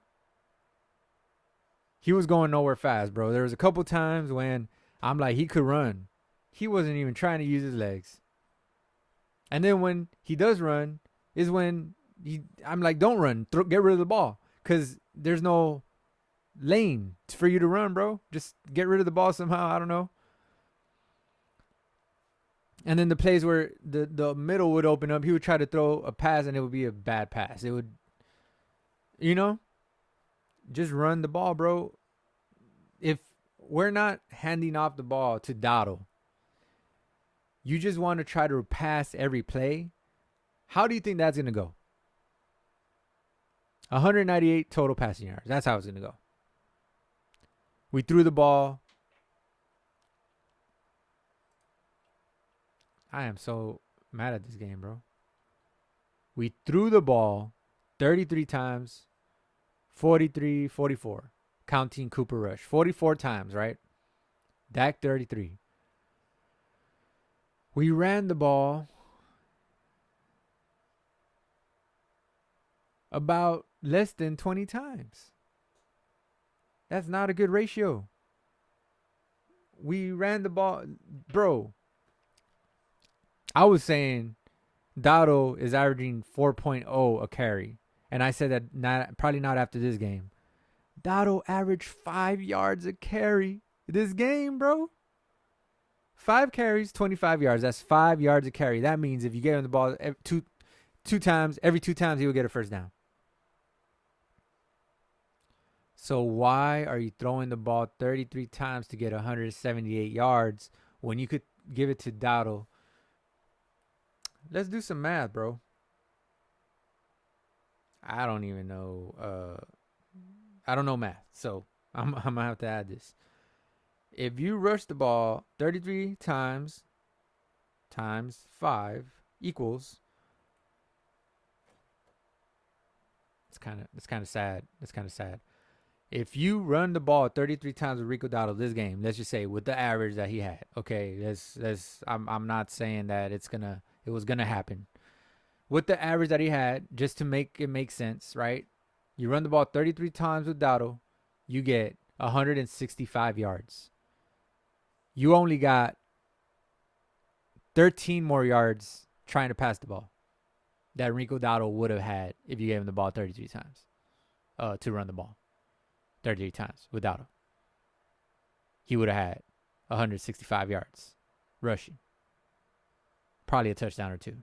He was going nowhere fast, bro. There was a couple times when I'm like, he could run. He wasn't even trying to use his legs. And then when he does run is when I'm like, don't run. Get rid of the ball. Because there's no lane for you to run, bro. Just get rid of the ball somehow. I don't know. And then the plays where the middle would open up, he would try to throw a pass and it would be a bad pass. It would, just run the ball, bro. If we're not handing off the ball to Dotto, you just want to try to pass every play, how do you think that's going to go? 198 total passing yards. That's how it's going to go. We threw the ball. I am so mad at this game, bro. We threw the ball 33 times, 43, 44, counting Cooper Rush. 44 times, right? Dak 33. We ran the ball about less than 20 times. That's not a good ratio. We ran the ball. Bro, I was saying Dotto is averaging 4.0 a carry. And I said that probably not after this game. Dotto averaged 5 yards a carry this game, bro. 5 carries, 25 yards. That's 5 yards a carry. That means if you get him the ball two times, every 2 times he will get a first down. So why are you throwing the ball 33 times to get 178 yards when you could give it to Dotto? Let's do some math, bro. I don't even know. I don't know math, so I'm going to have to add this. If you rush the ball 33 times 5 equals, it's kind of sad. It's kind of sad. If you run the ball 33 times with Rico Dotto this game, let's just say with the average that he had, okay, I'm not saying that it was gonna happen. With the average that he had, just to make it make sense, right? You run the ball 33 times with Dotto, you get 165 yards. You only got 13 more yards trying to pass the ball that Rico Dotto would have had if you gave him the ball 33 times to run the ball. 38 times with Dotto. He would have had 165 yards rushing. Probably a touchdown or 2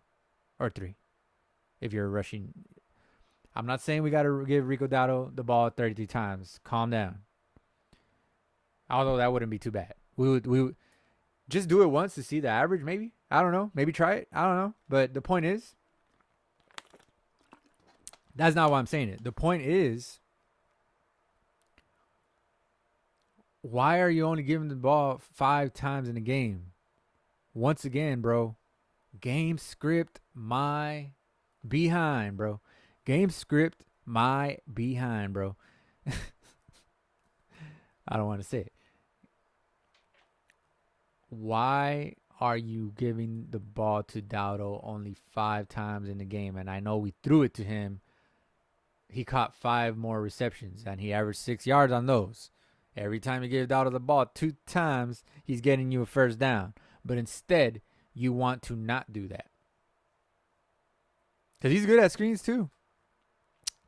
or 3 if you're rushing. I'm not saying we got to give Rico Dotto the ball 33 times. Calm down. Although that wouldn't be too bad. We would Just do it once to see the average, maybe. I don't know. Maybe try it. I don't know. But the point is, that's not why I'm saying it. The point is, why are you only giving the ball 5 times in a game? Once again, bro, game script my behind, bro. Game script my behind, bro. I don't want to say it. Why are you giving the ball to Dowdle only 5 times in the game? And I know we threw it to him. He caught 5 more receptions, and he averaged 6 yards on those. Every time you give Dowdle the ball 2 times, he's getting you a first down. But instead, you want to not do that. Because he's good at screens, too.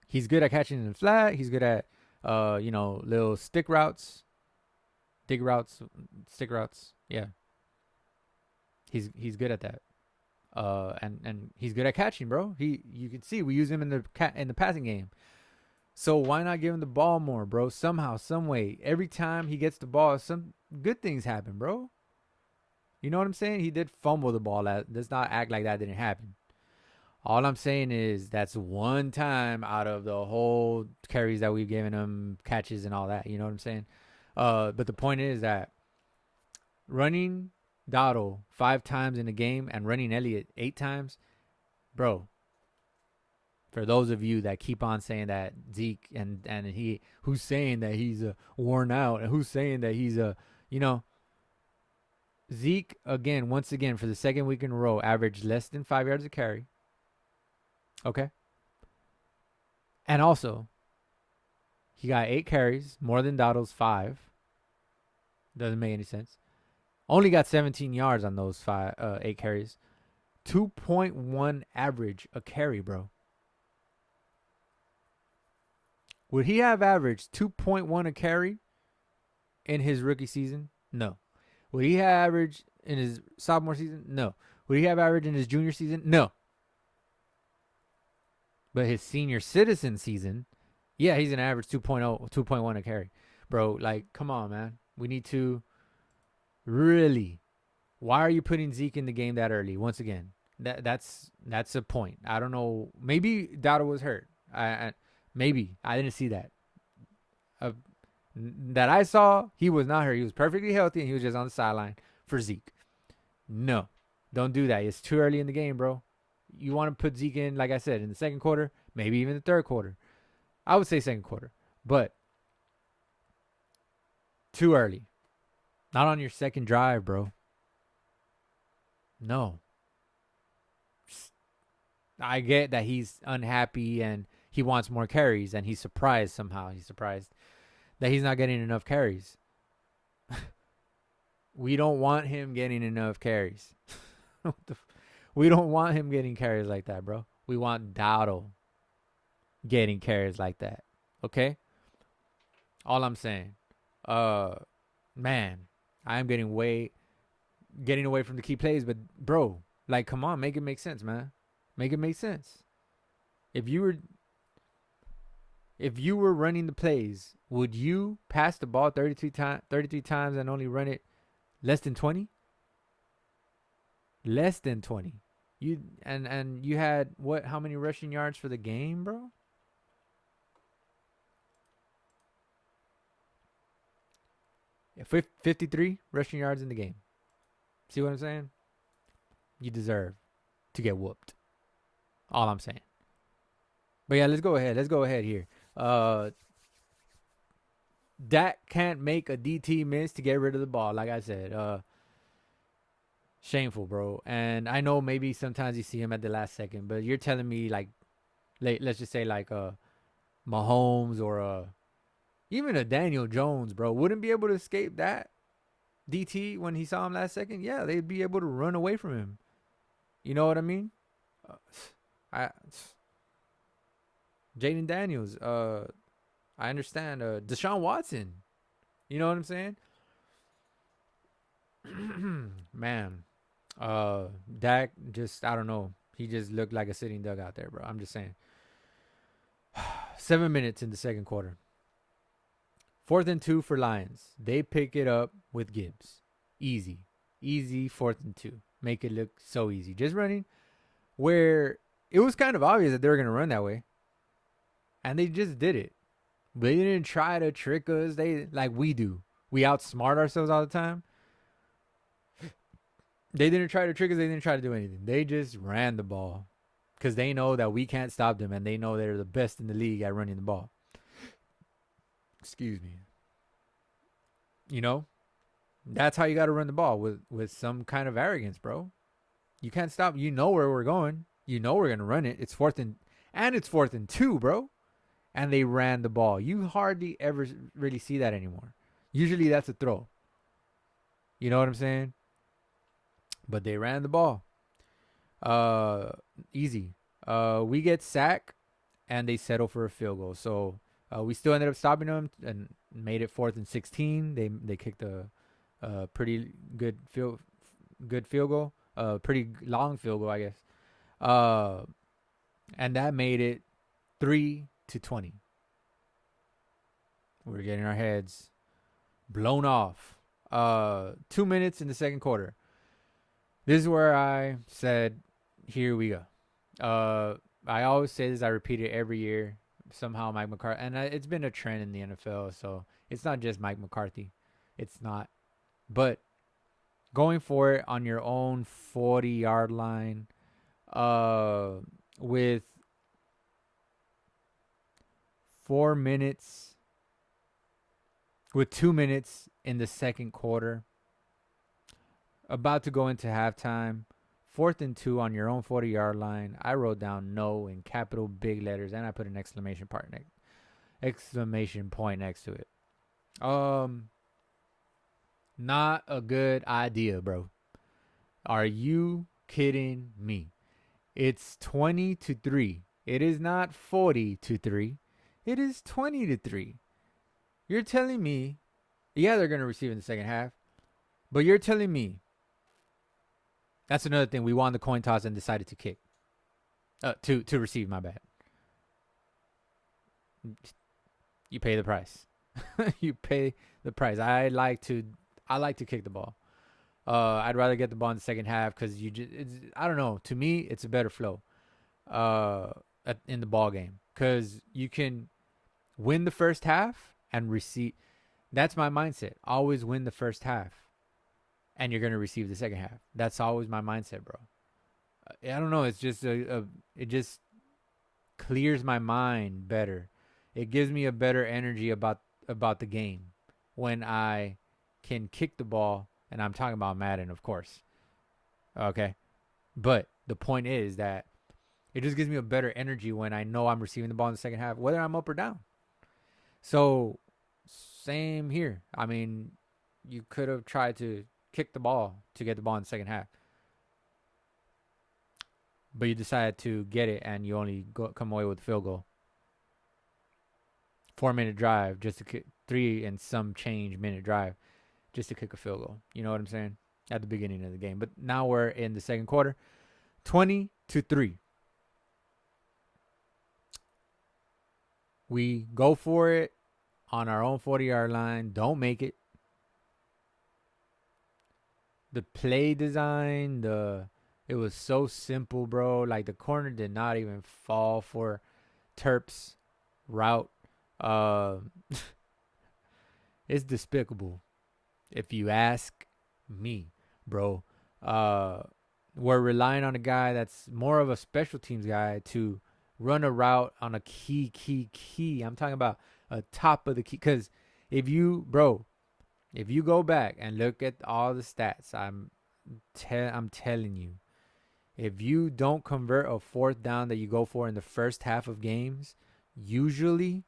He's good at catching in the flat. He's good at, little stick routes. Dig routes. Stick routes. Yeah. He's good at that. And he's good at catching, bro. You can see we use him in the passing game. So why not give him the ball more, bro? Somehow, some way. Every time he gets the ball, some good things happen, bro. You know what I'm saying? He did fumble the ball. Let's not act like that didn't happen. All I'm saying is that's one time out of the whole carries that we've given him, catches and all that. You know what I'm saying? But the point is that running Dottle 5 times in a game and running Elliott 8 times, bro. For those of you that keep on saying that Zeke and who's saying that he's worn out and who's saying that he's Zeke once again for the second week in a row averaged less than 5 yards a carry. Okay. And also, he got 8 carries, more than Dottle's 5. Doesn't make any sense. Only got 17 yards on those 8 carries. 2.1 average a carry, bro. Would he have averaged 2.1 a carry in his rookie season? No. Would he have averaged in his sophomore season? No. Would he have averaged in his junior season? No. But his senior citizen season, yeah, he's an average 2.1 a carry. Bro, like, come on, man. We need to really. Why are you putting Zeke in the game that early? Once again, that's a point. I don't know. Maybe Dowdle was hurt. Maybe I didn't see that. That I saw, he was not hurt. He was perfectly healthy, and he was just on the sideline for Zeke. No, don't do that. It's too early in the game, bro. You want to put Zeke in, like I said, in the second quarter, maybe even the third quarter. I would say second quarter, but too early. Not on your second drive, bro. No. I get that he's unhappy and he wants more carries, and he's surprised somehow. He's surprised that he's not getting enough carries. We don't want him getting enough carries. We don't want him getting carries like that, bro. We want Dowdle getting carries like that. Okay? All I'm saying. Man, I am getting away from the key plays, but bro, like, come on, make it make sense, man. Make it make sense. If you were running the plays, would you pass the ball 33 times and only run it less than 20? Less than 20. You had what? How many rushing yards for the game, bro? Yeah, 53 rushing yards in the game. See what I'm saying? You deserve to get whooped. All I'm saying. But yeah, let's go ahead here. Dak can't make a DT miss to get rid of the ball. Like I said, shameful, bro. And I know maybe sometimes you see him at the last second, but you're telling me like, let's just say like Mahomes or even a Daniel Jones, bro, wouldn't be able to escape that DT when he saw him last second. Yeah, they'd be able to run away from him. You know what I mean? Jaden Daniels, I understand. Deshaun Watson, you know what I'm saying? Man, Dak just, I don't know. He just looked like a sitting duck out there, bro. I'm just saying. 7 minutes in the second quarter. 4th and 2 for Lions. They pick it up with Gibbs. Easy. Easy 4th and 2. Make it look so easy. Just running where it was kind of obvious that they were going to run that way. And they just did it. They didn't try to trick us. They like we do. We outsmart ourselves all the time. They didn't try to trick us. They didn't try to do anything. They just ran the ball because they know that we can't stop them, and they know they're the best in the league at running the ball. Excuse me. You know, that's how you got to run the ball with some kind of arrogance, bro. You can't stop. You know where we're going. You know we're gonna run it. It's 4th and 2, bro. And they ran the ball. You hardly ever really see that anymore. Usually that's a throw. You know what I'm saying? But they ran the ball. Easy. We get sacked and they settle for a field goal. So we still ended up stopping them and made it 4th and 16. They kicked a pretty good field goal. Pretty long field goal, I guess. And that made it 3-20. We're getting our heads blown off. 2 minutes in the second quarter. This is where I said, here we go. I always say this. I repeat it every year. Somehow Mike McCarthy. And it's been a trend in the NFL. So it's not just Mike McCarthy. It's not. But going for it on your own 40-yard line with 4 minutes, with 2 minutes in the second quarter, about to go into halftime, 4th and 2 on your own 40-yard line. I wrote down no in capital big letters, and I put an exclamation point next to it. Not a good idea, bro. Are you kidding me? It's 20-3. It is not 40-3. It is 20-3. You're telling me, yeah, they're going to receive in the second half, but you're telling me, that's another thing. We won the coin toss and decided to kick. To receive, my bad. You pay the price. You pay the price. I like to kick the ball. I'd rather get the ball in the second half because I don't know. To me, it's a better flow in the ball game because you can win the first half and receive. That's my mindset. Always win the first half, and you're gonna receive the second half. That's always my mindset, bro. I don't know. It's just it just clears my mind better. It gives me a better energy about the game when I can kick the ball. And I'm talking about Madden, of course. Okay. But the point is that it just gives me a better energy when I know I'm receiving the ball in the second half, whether I'm up or down. So, same here. I mean, you could have tried to kick the ball to get the ball in the second half. But you decided to get it and you only come away with a field goal. 4-minute drive, just to kick 3 and some change minute drive. Just to kick a field goal. You know what I'm saying? At the beginning of the game. But now we're in the second quarter. 20-3. We go for it on our own 40-yard line. Don't make it. The play design, it was so simple, bro. Like the corner did not even fall for Terp's route. It's despicable. If you ask me, bro, we're relying on a guy that's more of a special teams guy to run a route on a key. I'm talking about a top of the key. Because if you go back and look at all the stats, I'm telling you, if you don't convert a 4th down that you go for in the first half of games, usually,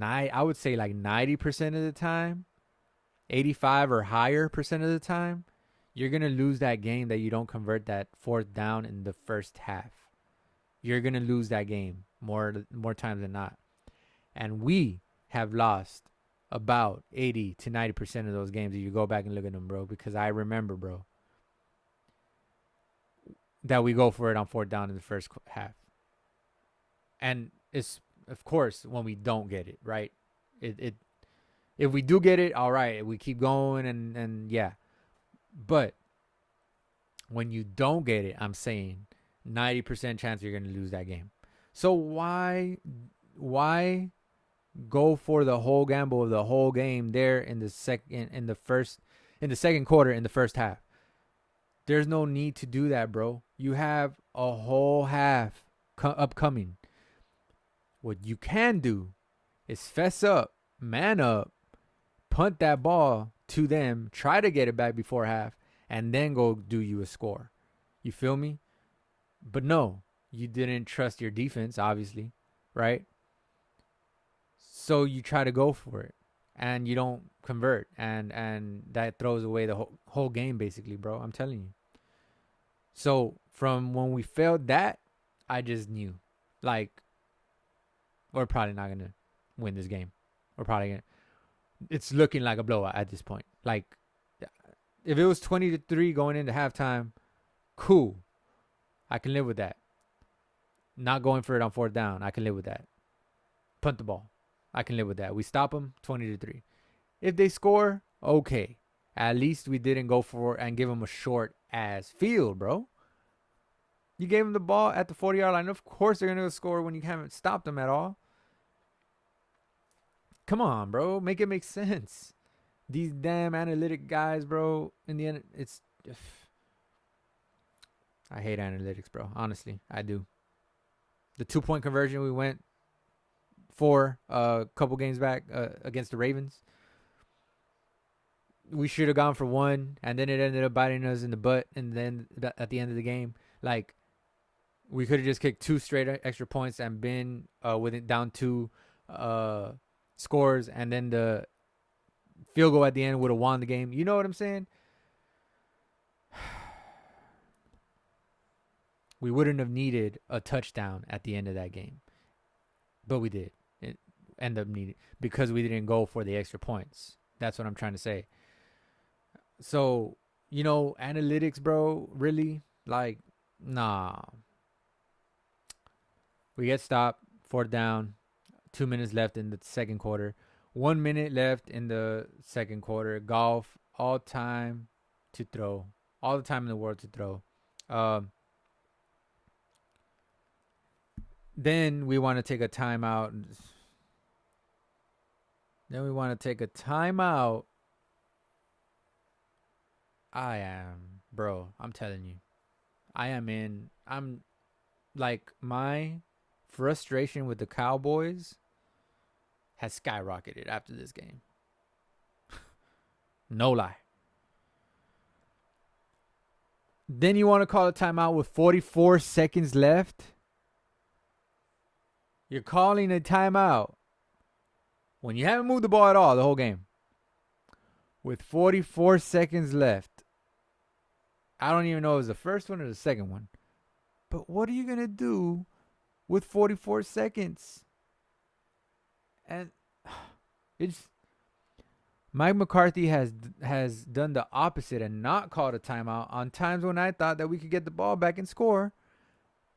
I would say like 90% of the time, 85 or higher percent of the time, you're going to lose that game that you don't convert that 4th down in the first half. You're going to lose that game more times than not. And we have lost about 80 to 90% of those games if you go back and look at them, bro, because I remember, bro, that we go for it on 4th down in the first half. And it's, of course, when we don't get it, right? If we do get it, all right, we keep going and yeah. But when you don't get it, I'm saying 90% chance you're going to lose that game. So why go for the whole gamble of the whole game there in the second quarter in the first half? There's no need to do that, bro. You have a whole half upcoming. What you can do is fess up, man up, punt that ball to them, try to get it back before half, and then go do you a score. You feel me? But no, you didn't trust your defense, obviously, right? So you try to go for it, and you don't convert, and that throws away the whole game, basically, bro. I'm telling you. So from when we failed that, I just knew, like, we're probably not gonna win this game. We're probably gonna. It's looking like a blowout at this point. Like, if it was 20-3 going into halftime, cool. I can live with that. Not going for it on fourth down, I can live with that. Punt the ball, I can live with that. We stop them 20-3. If they score, okay. At least we didn't go for it and give them a short ass field, bro. You gave them the ball at the 40-yard line. Of course they're gonna score when you haven't stopped them at all. Come on, bro. Make it make sense. These damn analytic guys, bro. In the end, it's. I hate analytics, bro. Honestly, I do. The 2-point conversion we went for a couple games back against the Ravens. We should have gone for one, and then it ended up biting us in the butt. And then at the end of the game, like, we could have just kicked 2 straight extra points and been with it down 2 scores, and then the field goal at the end would have won the game. You know what I'm saying? We wouldn't have needed a touchdown at the end of that game, but we did. It end up needing because we didn't go for the extra points. That's what I'm trying to say. So, analytics, bro, really? Like, nah. We get stopped, 4th down, 2 minutes left in the second quarter, 1 minute left in the second quarter. Golf, all time to throw, all the time in the world to throw. Then we want to take a timeout. I'm telling you, I'm like, my frustration with the Cowboys has skyrocketed after this game. No lie. Then you want to call a timeout with 44 seconds left? You're calling a timeout when you haven't moved the ball at all the whole game. With 44 seconds left. I don't even know if it was the first one or the second one. But what are you going to do with 44 seconds? And it's Mike McCarthy has done the opposite and not called a timeout on times when I thought that we could get the ball back and score.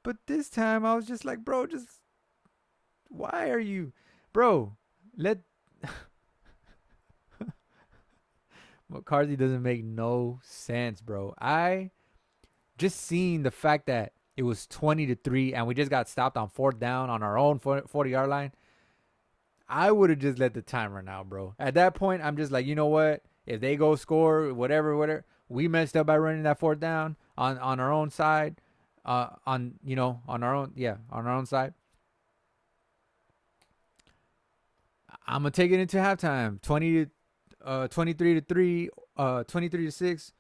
But this time I was just like, bro, why are you, bro? McCarthy doesn't make no sense, bro. I just seen the fact that it was 20-3 and we just got stopped on 4th down on our own 40-yard line. I would have just let the time run out, bro. At that point, I'm just like, you know what? If they go score, whatever, we messed up by running that 4th down on our own side, on our own side. I'm gonna take it into halftime, 23-3, 23-6,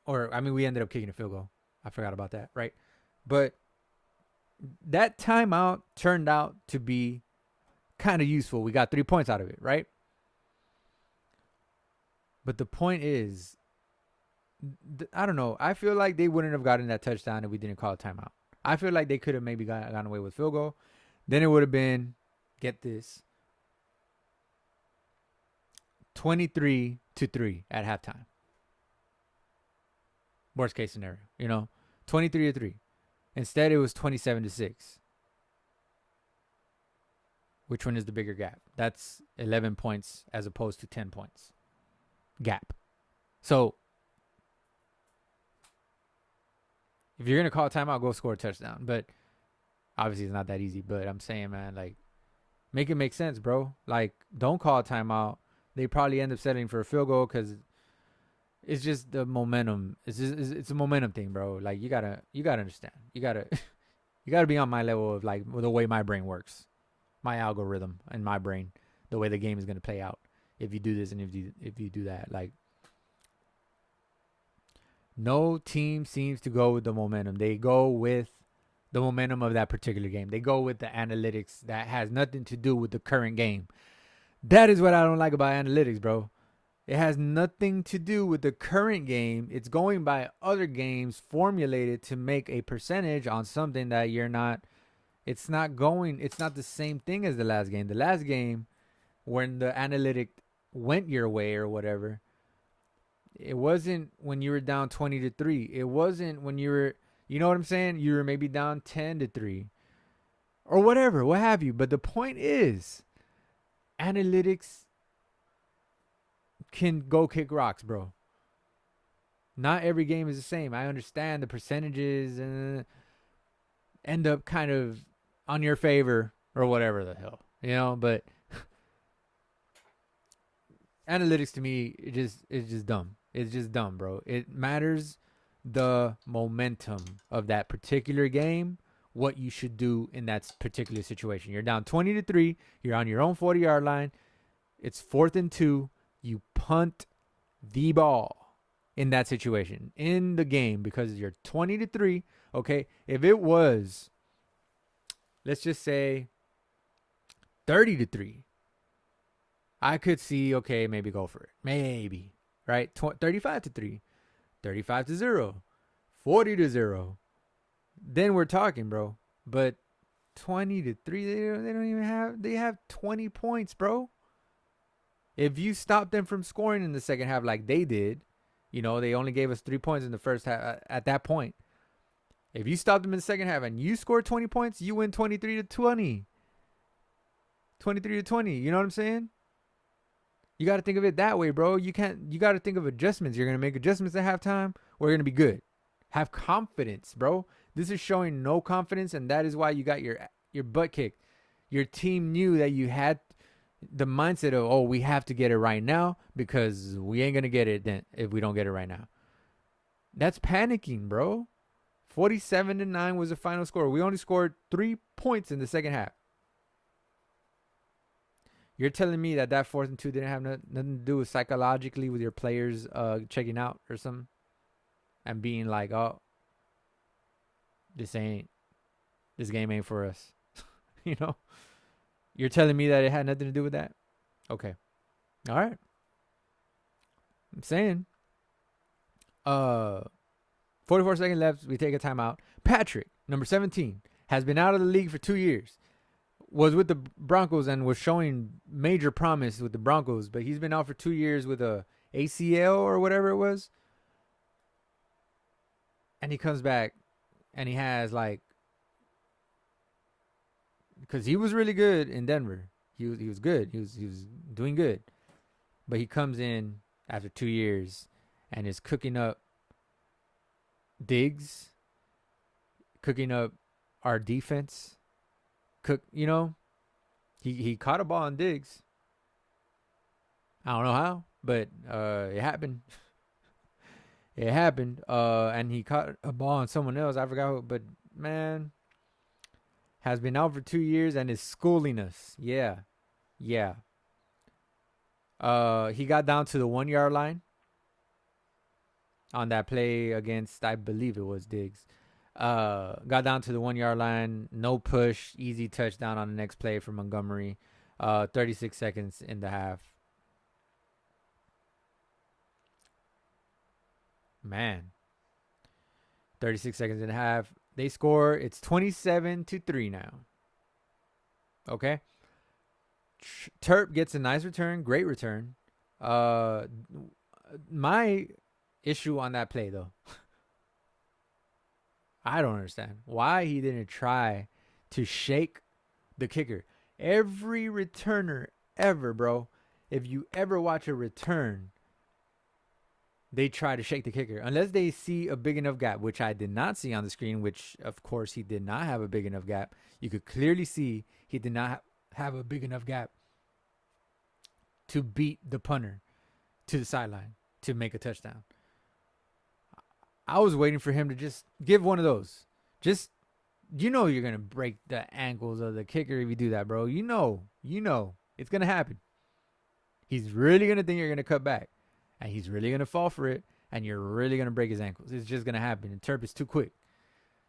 or we ended up kicking a field goal. I forgot about that, right? But that timeout turned out to be kind of useful. We got 3 points out of it, right? But the point is, I don't know. I feel like they wouldn't have gotten that touchdown if we didn't call a timeout. I feel like they could have maybe gone away with field goal. Then it would have been, get this, 23-3 at halftime. Worst case scenario, 23-3. Instead, it was 27-6. Which one is the bigger gap? That's 11 points as opposed to 10 points gap. So If you're gonna call a timeout, go score a touchdown. But obviously, it's not that easy. But I'm saying, man, like, make it make sense, bro. Like, don't call a timeout. They probably end up settling for a field goal because it's just the momentum. It's a momentum thing, bro. Like, you gotta understand. You gotta you gotta be on my level of like the way my brain works, my algorithm in my brain, the way the game is gonna play out. If you do this and if you do that, like, no team seems to go with the momentum. They go with the momentum of that particular game. They go with the analytics that has nothing to do with the current game. That is what I don't like about analytics, bro. It has nothing to do with the current game. It's going by other games formulated to make a percentage on something that you're not. It's not the same thing as the last game. The last game, when the analytic went your way or whatever, it wasn't when you were down 20-3. It wasn't when you know what I'm saying? You were maybe down 10-3 or whatever, what have you. But the point is, analytics can go kick rocks, bro. Not every game is the same. I understand the percentages end up kind of on your favor or whatever the hell, but analytics to me, it's just dumb. It's just dumb, bro. It matters the momentum of that particular game, what you should do in that particular situation. You're down 20-3. You're on your own 40-yard line. It's 4th and 2. You punt the ball in that situation in the game because you're 20-3. Okay, if it was, let's just say 30-3, I could see, okay, maybe go for it. Maybe, right? 35-3, 35-0, 40-0. Then we're talking, bro. But 20-3, they don't even have. They have 20 points, bro. If you stop them from scoring in the second half like they did, they only gave us 3 points in the first half at that point. If you stop them in the second half and you score 20 points, you win 23-20. 23-20. You know what I'm saying? You got to think of it that way, bro. You got to think of adjustments. You're going to make adjustments at halftime, or you're going to be good. Have confidence, bro. This is showing no confidence, and that is why you got your butt kicked. Your team knew that you had the mindset of, oh, we have to get it right now because we ain't going to get it then if we don't get it right now. That's panicking, bro. 47-9 was the final score. We only scored 3 points in the second half. You're telling me that 4th and 2 didn't have nothing to do with psychologically with your players checking out or something and being like, oh, this game ain't for us. You're telling me that it had nothing to do with that? Okay. All right. I'm saying 44 seconds left. We take a timeout. Patrick, number 17, has been out of the league for 2 years. Was with the Broncos and was showing major promise with the Broncos, but he's been out for 2 years with a ACL or whatever it was. And he comes back and he has because he was really good in Denver. He was good. He was doing good. But he comes in after 2 years and is cooking up Diggs, cooking up our defense. He caught a ball on Diggs. I don't know how, but it happened. It happened. And he caught a ball on someone else. I forgot who, but man, has been out for 2 years and is schooling us. Yeah. He got down to the 1 yard line on that play against, I believe it was Diggs. Got down to the 1 yard line, no push, easy touchdown on the next play for Montgomery. 36 seconds in the half. Man, 36 seconds in the half. They score. It's 27-3 now. Okay. Terp gets a nice return, great return. My issue on that play though. I don't understand why he didn't try to shake the kicker. Every returner ever, bro, if you ever watch a return, they try to shake the kicker unless they see a big enough gap, which I did not see on the screen, which of course he did not have a big enough gap. You could clearly see he did not have a big enough gap to beat the punter to the sideline to make a touchdown. I was waiting for him to just give one of those. Just, you're going to break the ankles of the kicker if you do that, bro. You know, it's going to happen. He's really going to think you're going to cut back. And he's really going to fall for it. And you're really going to break his ankles. It's just going to happen. And Terp is too quick.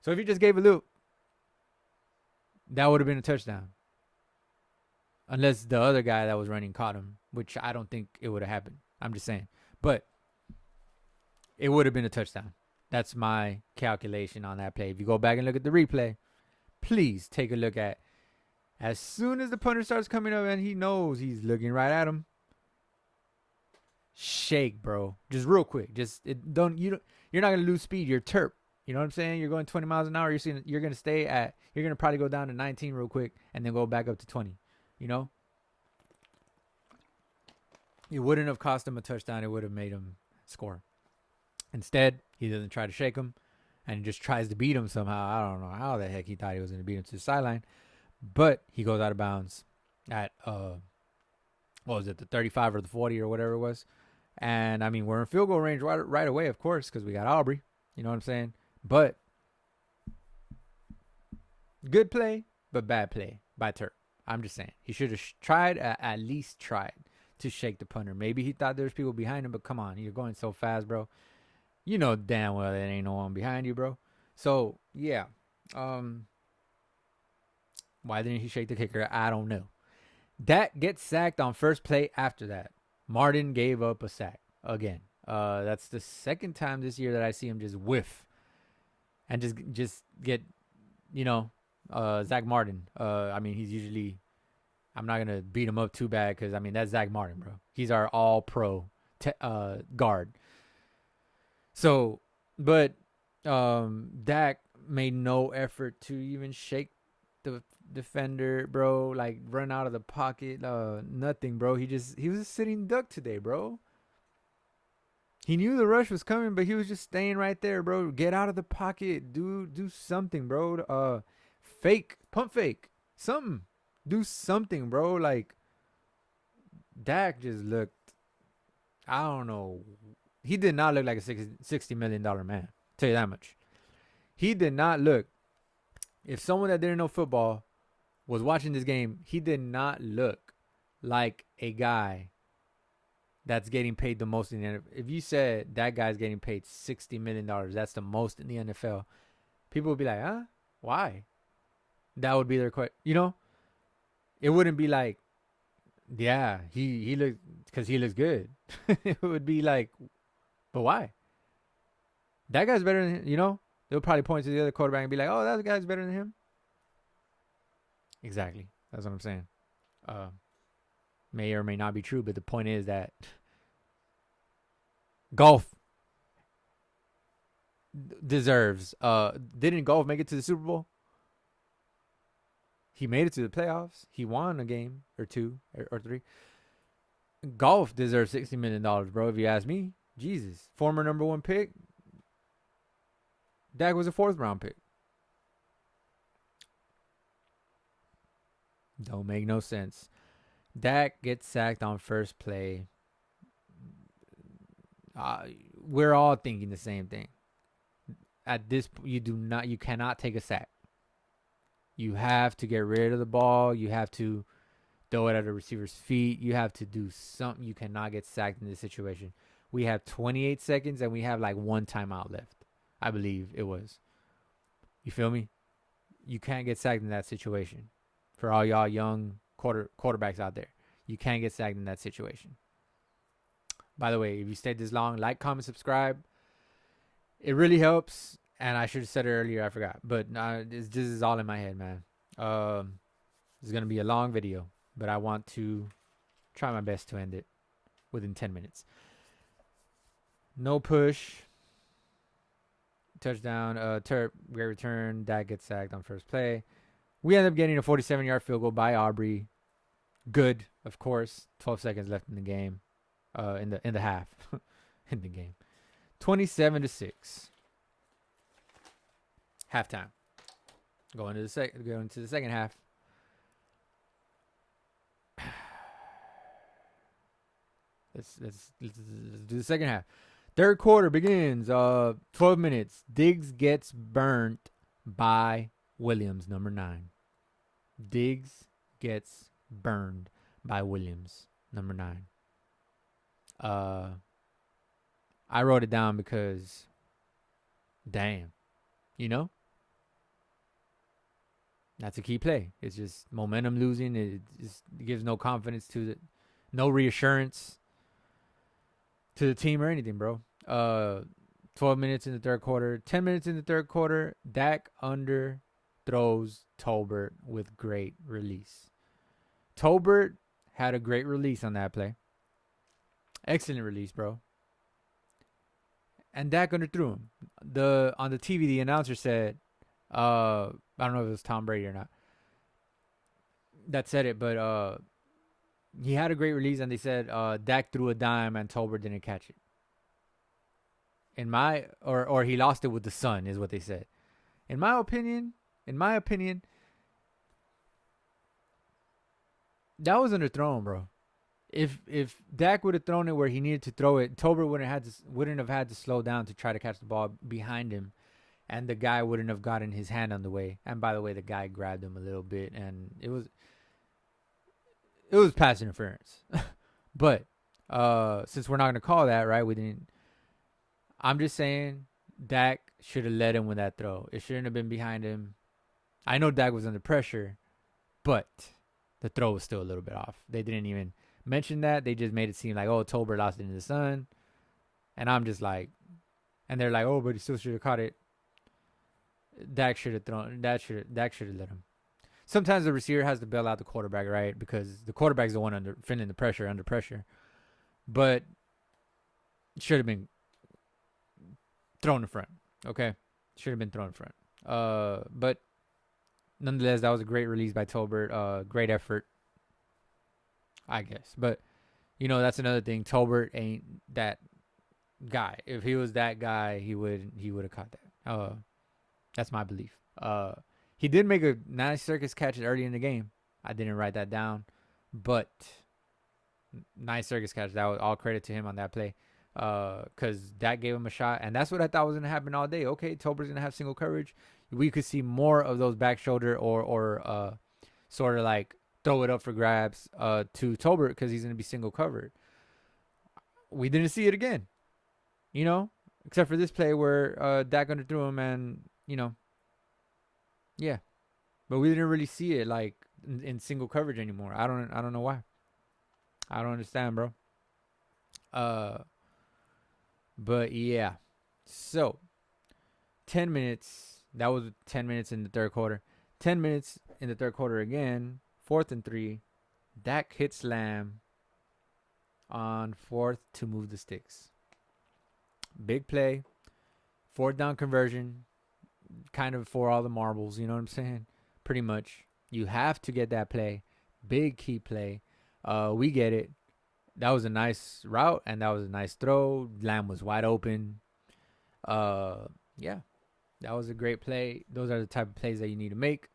So if he just gave a loop, that would have been a touchdown. Unless the other guy that was running caught him, which I don't think it would have happened. I'm just saying. But it would have been a touchdown. That's my calculation on that play. If you go back and look at the replay, please take a look at, as soon as the punter starts coming up and he knows he's looking right at him, shake, bro. Just real quick. You're not gonna lose speed. You're Terp. You know what I'm saying? You're going 20 miles an hour. You're gonna probably go down to 19 real quick and then go back up to 20. You know? It wouldn't have cost him a touchdown. It would have made him score. Instead, he doesn't try to shake him and he just tries to beat him somehow. I don't know how the heck he thought he was going to beat him to the sideline. But he goes out of bounds at, what was it, the 35 or the 40 or whatever it was. And, I mean, we're in field goal range right away, of course, because we got Aubrey. You know what I'm saying? But good play, but bad play by Turk. I'm just saying. He should have at least tried to shake the punter. Maybe he thought there's people behind him, but come on. You're going so fast, bro. You know damn well there ain't no one behind you, bro. So, yeah. Why didn't he shake the kicker? I don't know. Dak gets sacked on first play after that. Martin gave up a sack again. That's the second time this year that I see him just whiff and just get, Zach Martin. I mean, he's usually, I'm not going to beat him up too bad because, I mean, that's Zach Martin, bro. He's our all-pro guard. So, but Dak made no effort to even shake the defender, bro. Like, run out of the pocket. Nothing, bro. He was a sitting duck today, bro. He knew the rush was coming, but he was just staying right there, bro. Get out of the pocket. Do something, bro. Pump fake. Something. Do something, bro. Like, Dak just looked, I don't know. He did not look like a $60 million man. Tell you that much. He did not look. If someone that didn't know football was watching this game, he did not look like a guy that's getting paid the most in the NFL. If you said that guy's getting paid $60 million, that's the most in the NFL, people would be like, huh? Why? That would be their question. It wouldn't be like, yeah, he looks, because he looks good. It would be like, but why? That guy's better than him, They'll probably point to the other quarterback and be like, oh, that guy's better than him. Exactly. That's what I'm saying. May or may not be true, but the point is that golf deserves. Didn't golf make it to the Super Bowl? He made it to the playoffs. He won a game or two or three. Golf deserves $60 million, bro, if you ask me. Jesus. Former number one pick. Dak was a 4th round pick. Don't make no sense. Dak gets sacked on first play. We're all thinking the same thing. At this, you cannot take a sack. You have to get rid of the ball. You have to throw it at a receiver's feet. You have to do something. You cannot get sacked in this situation. We have 28 seconds and we have like one timeout left. I believe it was. You feel me? You can't get sacked in that situation. For all y'all young quarterbacks out there, you can't get sacked in that situation. By the way, if you stayed this long, like, comment, subscribe. It really helps. And I should have said it earlier. I forgot. But this is all in my head, man. This is going to be a long video. But I want to try my best to end it within 10 minutes. No push. Touchdown. Terp, great return. Dak gets sacked on first play. We end up getting a 47-yard field goal by Aubrey. Good, of course. 12 seconds left in the game. In the half. In the game. 27-6. Halftime. Going to the second half. Let's do the second half. Third quarter begins. 12 minutes. Diggs gets burnt by Williams, number 9. Diggs gets burned by Williams, number 9. I wrote it down because, damn, you know, that's a key play. It's just momentum losing. It just gives no confidence to no reassurance to the team or anything, bro. 12 minutes in the third quarter. 10 minutes in the third quarter. Dak underthrows Tolbert with great release. Tolbert had a great release on that play. Excellent release, bro. And Dak underthrew him. On the TV, the announcer said, I don't know if it was Tom Brady or not that said it, but he had a great release, and they said Dak threw a dime and Tolbert didn't catch it. Or he lost it with the sun, is what they said. In my opinion, that was underthrown, bro. If Dak would have thrown it where he needed to throw it, Tolbert wouldn't have had to slow down to try to catch the ball behind him, and the guy wouldn't have gotten his hand on the way. And by the way, the guy grabbed him a little bit, and it was pass interference. But since we're not gonna call that, right? We didn't. I'm just saying Dak should have led him with that throw. It shouldn't have been behind him. I know Dak was under pressure, but the throw was still a little bit off. They didn't even mention that. They just made it seem like, oh, Tolbert lost it in the sun. And I'm just like, and they're like, oh, but he still should have caught it. Dak should have Dak should have let him. Sometimes the receiver has to bail out the quarterback, right? Because the quarterback's the one feeling the pressure, under pressure. But it should have been thrown in front. Okay? Should have been thrown in front. But nonetheless, that was a great release by Tolbert. Great effort, I guess. But, that's another thing. Tolbert ain't that guy. If he was that guy, he would have caught that. That's my belief. He did make a nice circus catch early in the game. I didn't write that down, but nice circus catch. That was all credit to him on that play, because that gave him a shot, and that's what I thought was gonna happen all day. Okay, Tolbert's gonna have single coverage. We could see more of those back shoulder or sort of like throw it up for grabs to Tolbert because he's gonna be single covered. We didn't see it again, except for this play where Dak underthrew him, and yeah, but we didn't really see it like in single coverage anymore. I don't know why. I don't understand, bro. But yeah. So 10 minutes. That was 10 minutes in the third quarter. 10 minutes in the third quarter again. 4th and 3. Dak hits Lamb on 4th to move the sticks. Big play. 4th down conversion. Kind of for all the marbles, you know what I'm saying? Pretty much. You have to get that play. Big key play. We get it. That was a nice route, and that was a nice throw. Lamb was wide open. Yeah. That was a great play. Those are the type of plays that you need to make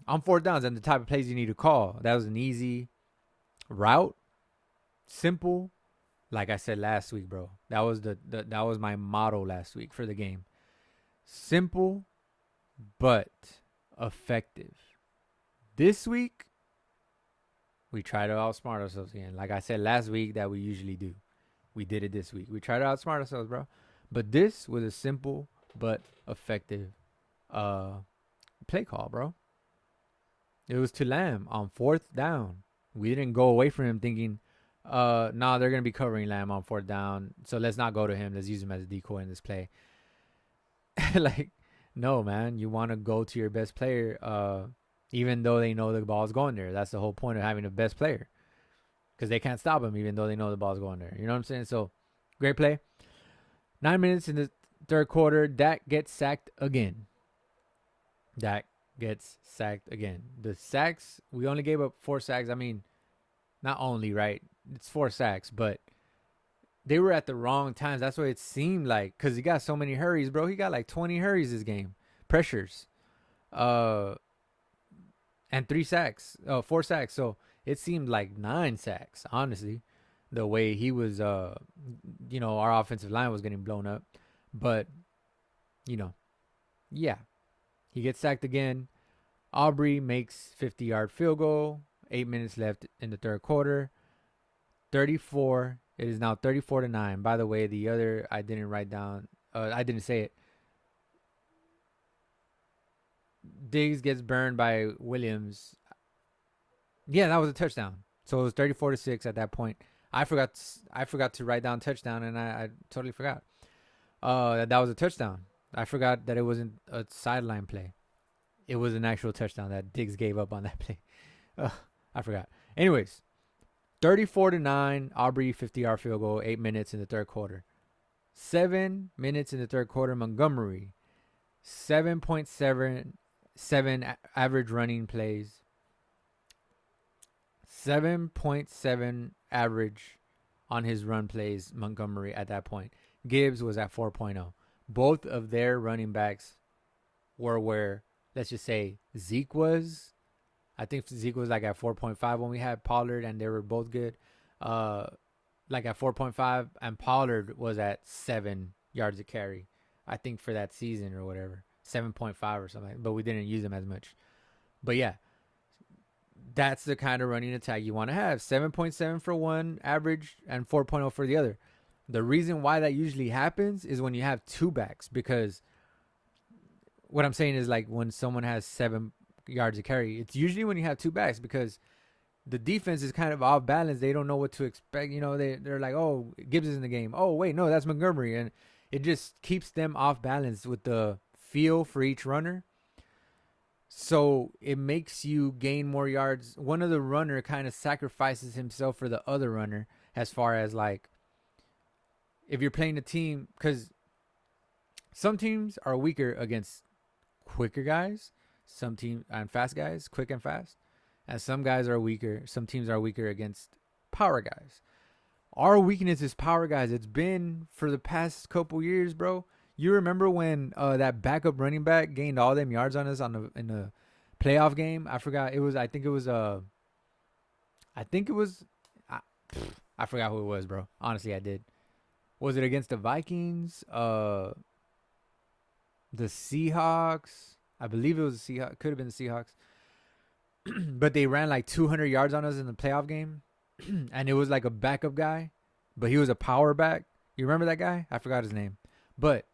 on 4th downs, and the type of plays you need to call. That was an easy route. Simple. Like I said last week, bro. That was that was my motto last week for the game. Simple, but effective. This week, we try to outsmart ourselves again. Like I said last week that we usually do. We did it this week. We try to outsmart ourselves, bro. But this was a simple but effective play call, bro. It was to Lamb on 4th down. We didn't go away from him thinking, they're going to be covering Lamb on 4th down, so let's not go to him. Let's use him as a decoy in this play. Like, no, man. You want to go to your best player, even though they know the ball's going there. That's the whole point of having a best player, because they can't stop him even though they know the ball's going there. You know what I'm saying? So, great play. 9 minutes in the third quarter, Dak gets sacked again. The sacks, we only gave up 4 sacks. I mean, not only, right? It's 4 sacks, but they were at the wrong times. That's what it seemed like. Cause he got so many hurries, bro. He got like 20 hurries this game, pressures, uh, and 3 sacks, 4 sacks. So it seemed like 9 sacks, honestly, the way he was, our offensive line was getting blown up. But you know, yeah, he gets sacked again. Aubrey makes 50-yard field goal. 8 minutes left in the third quarter. 34. It is now 34-9. By the way, the other I didn't write down. I didn't say it. Diggs gets burned by Williams. Yeah, that was a touchdown. So it was 34-6 at that point. I forgot. I forgot to write down touchdown, and I totally forgot. That was a touchdown. I forgot that it wasn't a sideline play. It was an actual touchdown that Diggs gave up on that play. I forgot. Anyways, 34-9. Aubrey 50-yard field goal. 8 minutes in the third quarter. 7 minutes in the third quarter. Montgomery 7.77 average running plays. 7.7 average on his run plays. Montgomery at that point. Gibbs was at 4.0. Both of their running backs were where, let's just say, Zeke was. I think Zeke was like at 4.5 when we had Pollard, and they were both good. Like at 4.5, and Pollard was at 7 yards a carry, I think, for that season or whatever. 7.5 or something, but we didn't use him as much. But yeah, that's the kind of running attack you want to have. 7.7 for one average and 4.0 for the other. The reason why that usually happens is when you have two backs, because what I'm saying is, like, when someone has 7 yards a carry, it's usually when you have two backs, because the defense is kind of off balance. They don't know what to expect. They're like, oh, Gibbs is in the game. Oh, wait, no, that's Montgomery. And it just keeps them off balance with the feel for each runner. So it makes you gain more yards. One of the runner kind of sacrifices himself for the other runner, as far as, like, if you're playing a team, because some teams are weaker against quicker guys, some teams and fast guys, quick and fast, and some guys are weaker. Some teams are weaker against power guys. Our weakness is power guys. It's been for the past couple years, bro. You remember when that backup running back gained all them yards on us in the playoff game? I forgot. I forgot who it was, bro. Honestly, I did. Was it against the Vikings? The Seahawks? I believe it was the Seahawks. Could have been the Seahawks. But they ran like 200 yards on us in the playoff game. And it was like a backup guy, but he was a power back. You remember that guy? I forgot his name. But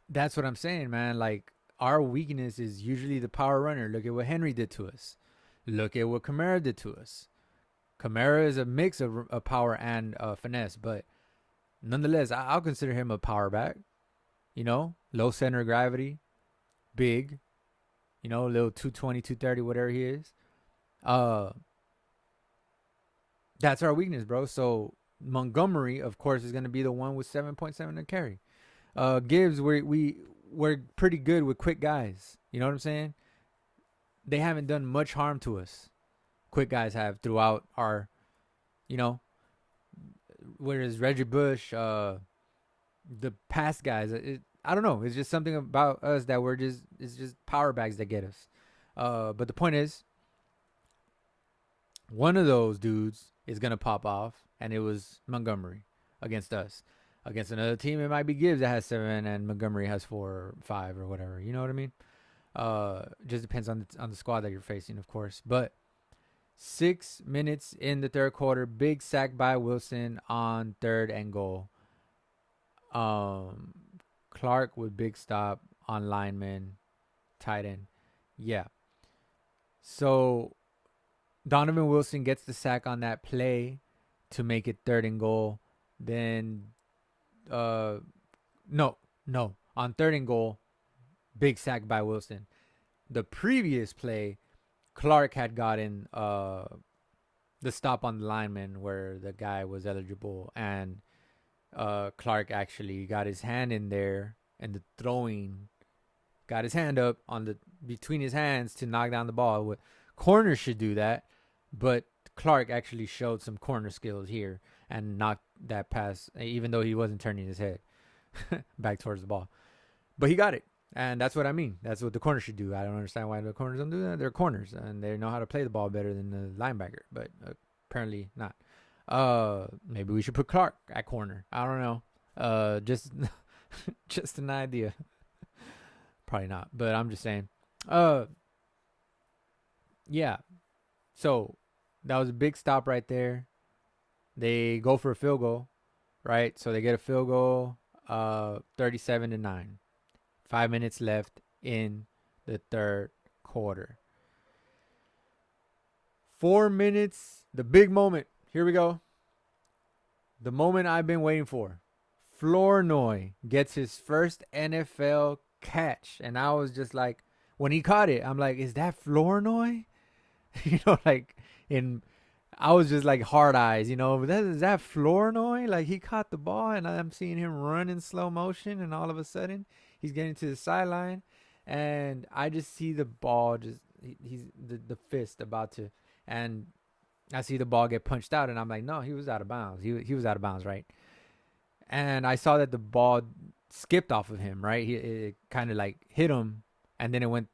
that's what I'm saying, man. Like, our weakness is usually the power runner. Look at what Henry did to us. Look at what Kamara did to us. Kamara is a mix of power and finesse, but nonetheless, I'll consider him a power back. Low center of gravity, big, little 220, 230, whatever he is. That's our weakness, bro. So Montgomery, of course, is going to be the one with 7.7 to carry. Gibbs, we're pretty good with quick guys. You know what I'm saying? They haven't done much harm to us. Quick guys have throughout our, whereas Reggie Bush, the past guys, I don't know. It's just something about us that it's just power bags that get us. But the point is, one of those dudes is going to pop off, and it was Montgomery against us. Against another team, it might be Gibbs that has 7 and Montgomery has 4 or 5 or whatever. You know what I mean? Just depends on the squad that you're facing, of course. But 6 minutes in the third quarter, big sack by Wilson on 3rd and goal. Clark with big stop on lineman, tight end. Yeah. So Donovan Wilson gets the sack on that play to make it 3rd and goal. Then, no. On 3rd and goal, big sack by Wilson. The previous play, Clark had gotten the stop on the lineman where the guy was eligible, and Clark actually got his hand in there, and the throwing got his hand up on between his hands to knock down the ball. Corners should do that, but Clark actually showed some corner skills here and knocked that pass, even though he wasn't turning his head back towards the ball. But he got it. And that's what I mean. That's what the corners should do. I don't understand why the corners don't do that. They're corners, and they know how to play the ball better than the linebacker, but apparently not. Maybe we should put Clark at corner. I don't know. Just just an idea. Probably not, but I'm just saying. Yeah. So that was a big stop right there. They go for a field goal, right? So they get a field goal, 37-9. 5 minutes left in the third quarter. 4 minutes, the big moment. Here we go. The moment I've been waiting for. Flournoy gets his first NFL catch. And I was just like, when he caught it, I'm like, is that Flournoy? I was just like hard eyes, is that Flournoy? Like, he caught the ball and I'm seeing him run in slow motion, and all of a sudden he's getting to the sideline, and I just see the ball he's the fist about to, and I see the ball get punched out, and I'm like, no, he was out of bounds. He was out of bounds, right? And I saw that the ball skipped off of him, right? It kind of like hit him, and then it went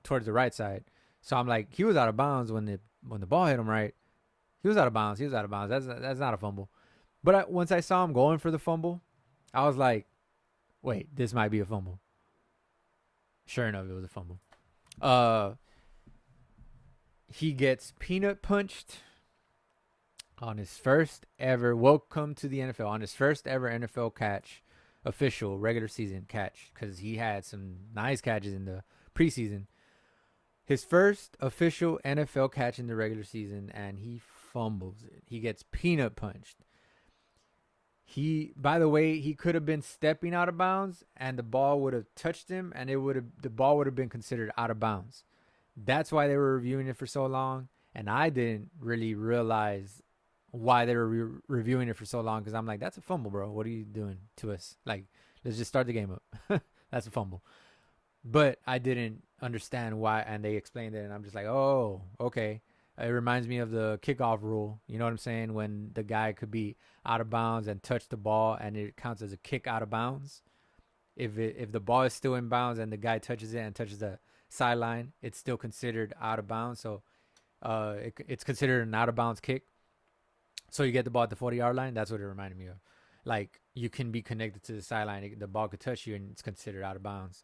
towards the right side. So I'm like, he was out of bounds when the ball hit him, right? He was out of bounds. That's not a fumble. But once I saw him going for the fumble, I was like, wait, this might be a fumble. Sure enough, it was a fumble. He gets peanut punched on his first ever, welcome to the NFL, on his first ever NFL catch, official regular season catch, because he had some nice catches in the preseason. His first official NFL catch in the regular season, and he fumbles it. He gets peanut punched. By the way, he could have been stepping out of bounds, and the ball would have touched him, and the ball would have been considered out of bounds. That's why they were reviewing it for so long, and I didn't really realize why they were reviewing it for so long, because I'm like, that's a fumble, bro. What are you doing to us? Like, let's just start the game up. That's a fumble. But I didn't understand why, and they explained it, and I'm just like, oh, okay. It reminds me of the kickoff rule. You know what I'm saying? When the guy could be out of bounds and touch the ball, and it counts as a kick out of bounds. If the ball is still in bounds and the guy touches it and touches the sideline, it's still considered out of bounds. So it's considered an out of bounds kick. So you get the ball at the 40-yard line. That's what it reminded me of. Like, you can be connected to the sideline. The ball could touch you, and it's considered out of bounds.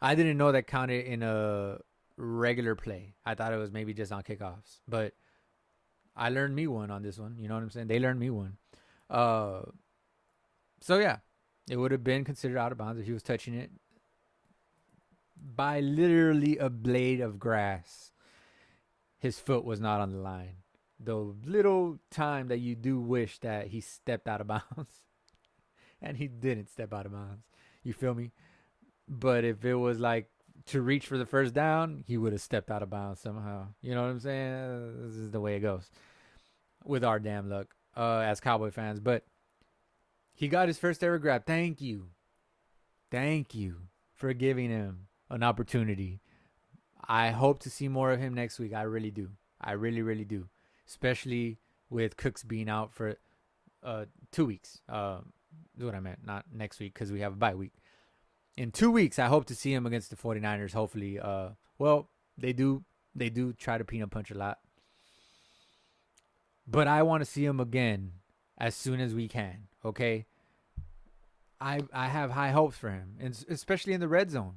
I didn't know that counted in a regular play. I thought it was maybe just on kickoffs. But I learned me one on this one. You know what I'm saying? They learned me one. So, yeah. It would have been considered out of bounds if he was touching it by literally a blade of grass. His foot was not on the line. The little time that you do wish that he stepped out of bounds. And he didn't step out of bounds. You feel me? But if it was like to reach for the first down, he would have stepped out of bounds somehow. You know what I'm saying? This is the way it goes with our damn luck as Cowboy fans. But he got his first ever grab. Thank you for giving him an opportunity. I hope to see more of him next week. I really do. I really, really do. Especially with Cooks being out for 2 weeks. That's what I meant. Not next week, because we have a bye week. In 2 weeks, I hope to see him against the 49ers, hopefully. They do try to peanut punch a lot. But I want to see him again as soon as we can, okay? I have high hopes for him, and especially in the red zone.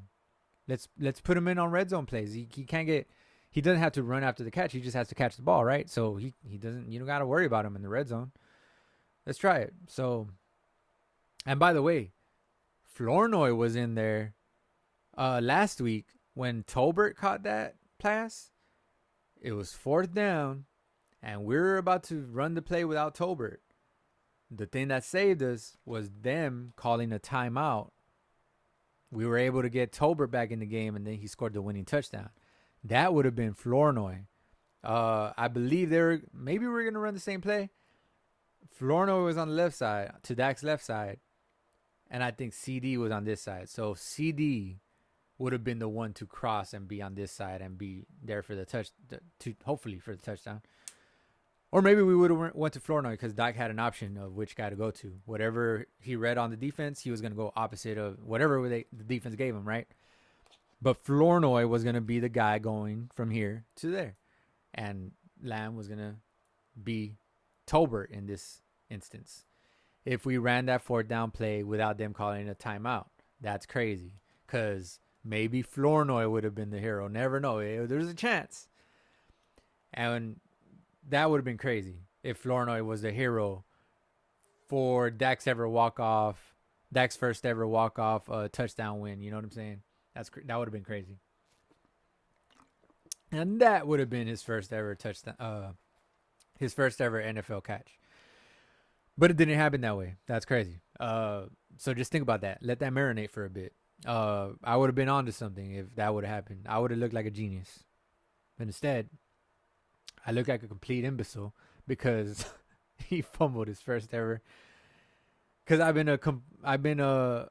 Let's put him in on red zone plays. He doesn't have to run after the catch. He just has to catch the ball, right? So he doesn't, you don't got to worry about him in the red zone. Let's try it. So, and by the way, Flournoy was in there last week when Tolbert caught that pass. It was 4th down, and we were about to run the play without Tolbert. The thing that saved us was them calling a timeout. We were able to get Tolbert back in the game, and then he scored the winning touchdown. That would have been Flournoy. I believe maybe we're going to run the same play. Flournoy was on the left side, to Dak's left side. And I think CD was on this side. So CD would have been the one to cross and be on this side and be there for the hopefully for the touchdown. Or maybe we would have went to Flournoy because Dak had an option of which guy to go to. Whatever he read on the defense, he was going to go opposite of whatever the defense gave him, right? But Flournoy was going to be the guy going from here to there. And Lamb was going to be Tolbert in this instance. If we ran that fourth down play without them calling a timeout, that's crazy. Because maybe Flournoy would have been the hero. Never know. There's a chance. And that would have been crazy if Flournoy was the hero for Dak's first ever walk-off touchdown win. You know what I'm saying? That would have been crazy. And that would have been his first ever touchdown, his first ever NFL catch. But it didn't happen that way. That's crazy. So just think about that. Let that marinate for a bit. I would have been onto something if that would have happened. I would have looked like a genius. But instead, I look like a complete imbecile because he fumbled his first ever. Because I've been a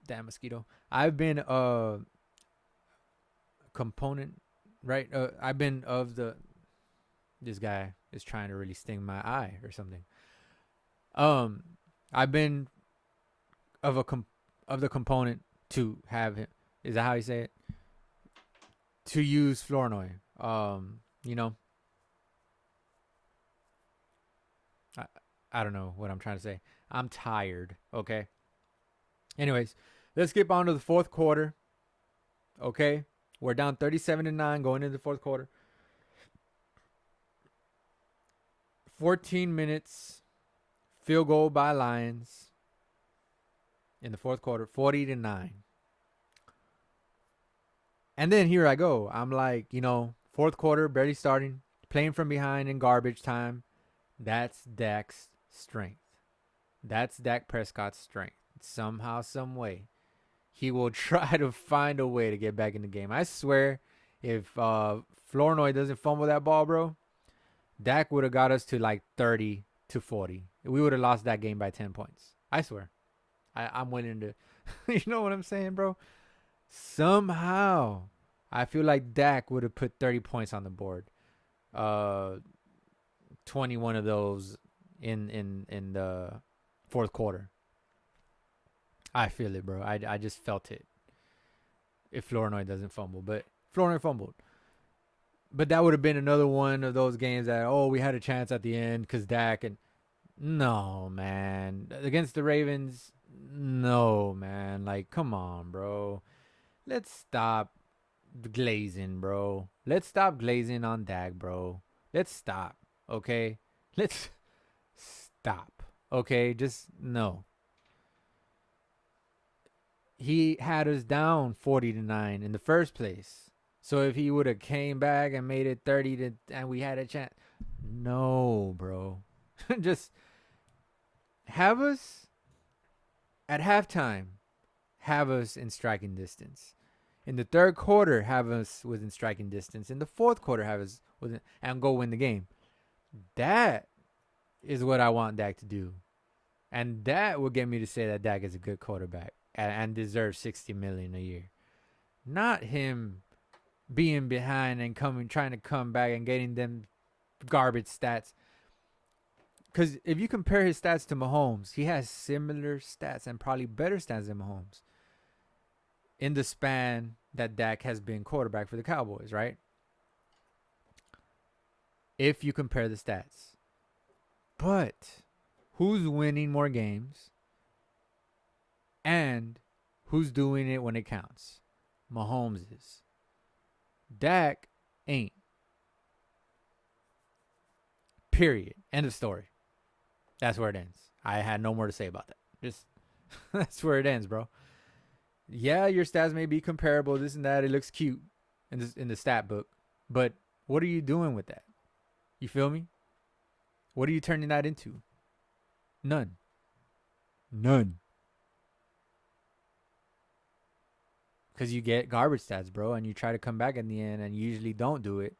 damn mosquito. I've been a component, right? I've been of the. This guy is trying to really sting my eye or something. I've been of the component to have him. Is that how you say it? To use Flournoy. You know. I don't know what I'm trying to say. I'm tired. Okay. Anyways, let's skip on to the fourth quarter. Okay. We're down 37-9 going into the fourth quarter. 14 minutes, field goal by Lions in the fourth quarter, 40-9. And then here I go. I'm like, fourth quarter, barely starting, playing from behind in garbage time. That's Dak's strength. That's Dak Prescott's strength. Somehow, some way, he will try to find a way to get back in the game. I swear, if Flournoy doesn't fumble that ball, bro, Dak would have got us to like 30-40. We would have lost that game by 10 points. I swear. I'm willing to. You know what I'm saying, bro? Somehow, I feel like Dak would have put 30 points on the board. 21 of those in the fourth quarter. I feel it, bro. I just felt it. If Flournoy doesn't fumble. But Flournoy fumbled. But that would have been another one of those games that, we had a chance at the end because Dak and... No, man. Against the Ravens, no, man. Like, come on, bro. Let's stop glazing, bro. Let's stop glazing on Dak, bro. Let's stop, okay? Let's stop, okay? Just no. He had us down 40-9 in the first place. So if he would have came back and made it 30 and we had a chance, no, bro. Just have us at halftime, have us in striking distance. In the third quarter, have us within striking distance. In the fourth quarter, have us within and go win the game. That is what I want Dak to do, and that will get me to say that Dak is a good quarterback and deserves $60 million a year, not him being behind and trying to come back and getting them garbage stats. Because if you compare his stats to Mahomes, he has similar stats and probably better stats than Mahomes in the span that Dak has been quarterback for the Cowboys, right? If you compare the stats. But who's winning more games? And who's doing it when it counts? Mahomes is. Dak ain't. Period. End of story. That's where it ends. I had no more to say about that. Just that's where it ends, bro. Yeah, your stats may be comparable, this and that. It looks cute in the stat book. But what are you doing with that? You feel me? What are you turning that into? None. Because you get garbage stats, bro, and you try to come back in the end and you usually don't do it.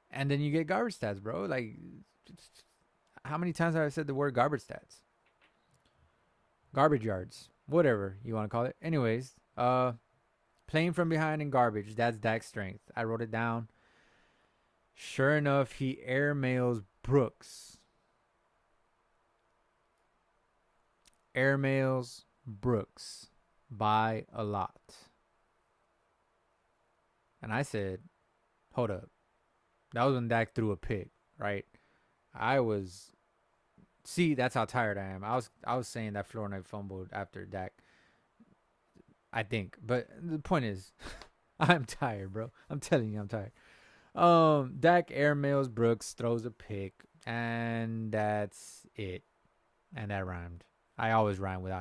And then you get garbage stats, bro. Like, how many times have I said the word garbage stats? Garbage yards. Whatever you want to call it. Anyways, playing from behind in garbage. That's Dak's strength. I wrote it down. Sure enough, he airmails Brooks. Airmails Brooks by a lot. And I said, hold up. That was when Dak threw a pick, right? I was see, that's how tired I am. I was saying that Florida fumbled after Dak, I think. But the point is, I'm tired, bro. I'm telling you, I'm tired. Dak airmails Brooks, throws a pick, and that's it. And that rhymed. I always rhyme with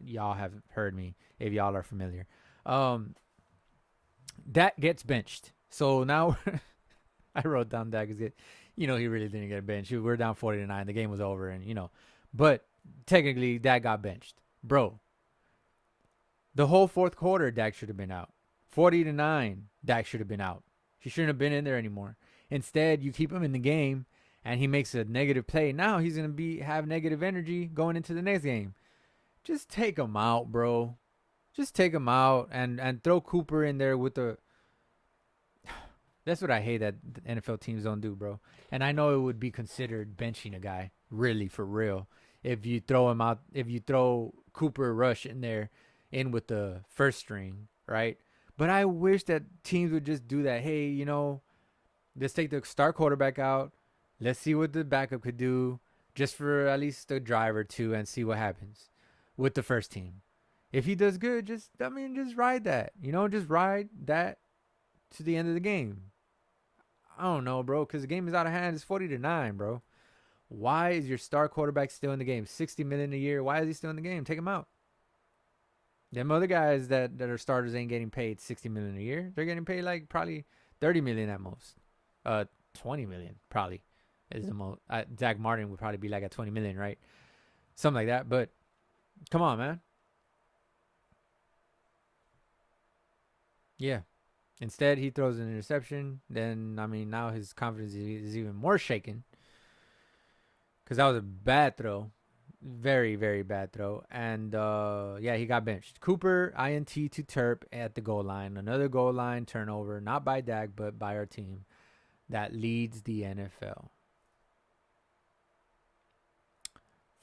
y'all have heard me if y'all are familiar. Um, Dak gets benched. So now I wrote down Dak is good. He really didn't get benched. We're down 40-9. The game was over, and but technically Dak got benched, bro. The whole fourth quarter, Dak should have been out. 40-9, Dak should have been out. He shouldn't have been in there anymore. Instead, you keep him in the game, and he makes a negative play. Now he's gonna have negative energy going into the next game. Just take him out, bro. Just take him out and throw Cooper in there with the. That's what I hate that NFL teams don't do, bro. And I know it would be considered benching a guy, really, for real, if you throw him out. If you throw Cooper Rush in there, in with the first string, right? But I wish that teams would just do that. Hey, let's take the star quarterback out. Let's see what the backup could do, just for at least a drive or two, and see what happens with the first team. If he does good, just ride that. Just ride that to the end of the game. I don't know, bro, because the game is out of hand. It's 40-9, bro. Why is your star quarterback still in the game? $60 million a year. Why is he still in the game? Take him out. Them other guys that are starters ain't getting paid $60 million a year. They're getting paid like probably $30 million at most. $20 million probably is the most. Zach Martin would probably be like at $20 million, right? Something like that. But come on, man. Yeah. Instead, he throws an interception. Then, now his confidence is even more shaken. Because that was a bad throw. Very, very bad throw. And, yeah, he got benched. Cooper, INT to Terp at the goal line. Another goal line turnover. Not by Dak, but by our team. That leads the NFL.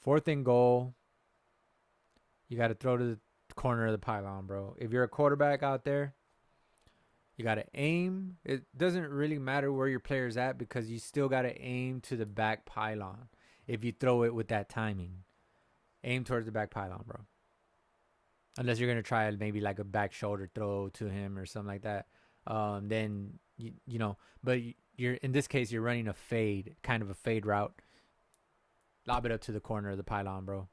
4th and goal. You got to throw to the corner of the pylon, bro. If you're a quarterback out there, you got to aim. It doesn't really matter where your player's at because you still got to aim to the back pylon if you throw it with that timing. Aim towards the back pylon, bro. Unless you're going to try maybe like a back shoulder throw to him or something like that. Then, but you're in this case, you're running a fade, kind of a fade route. Lob it up to the corner of the pylon, bro.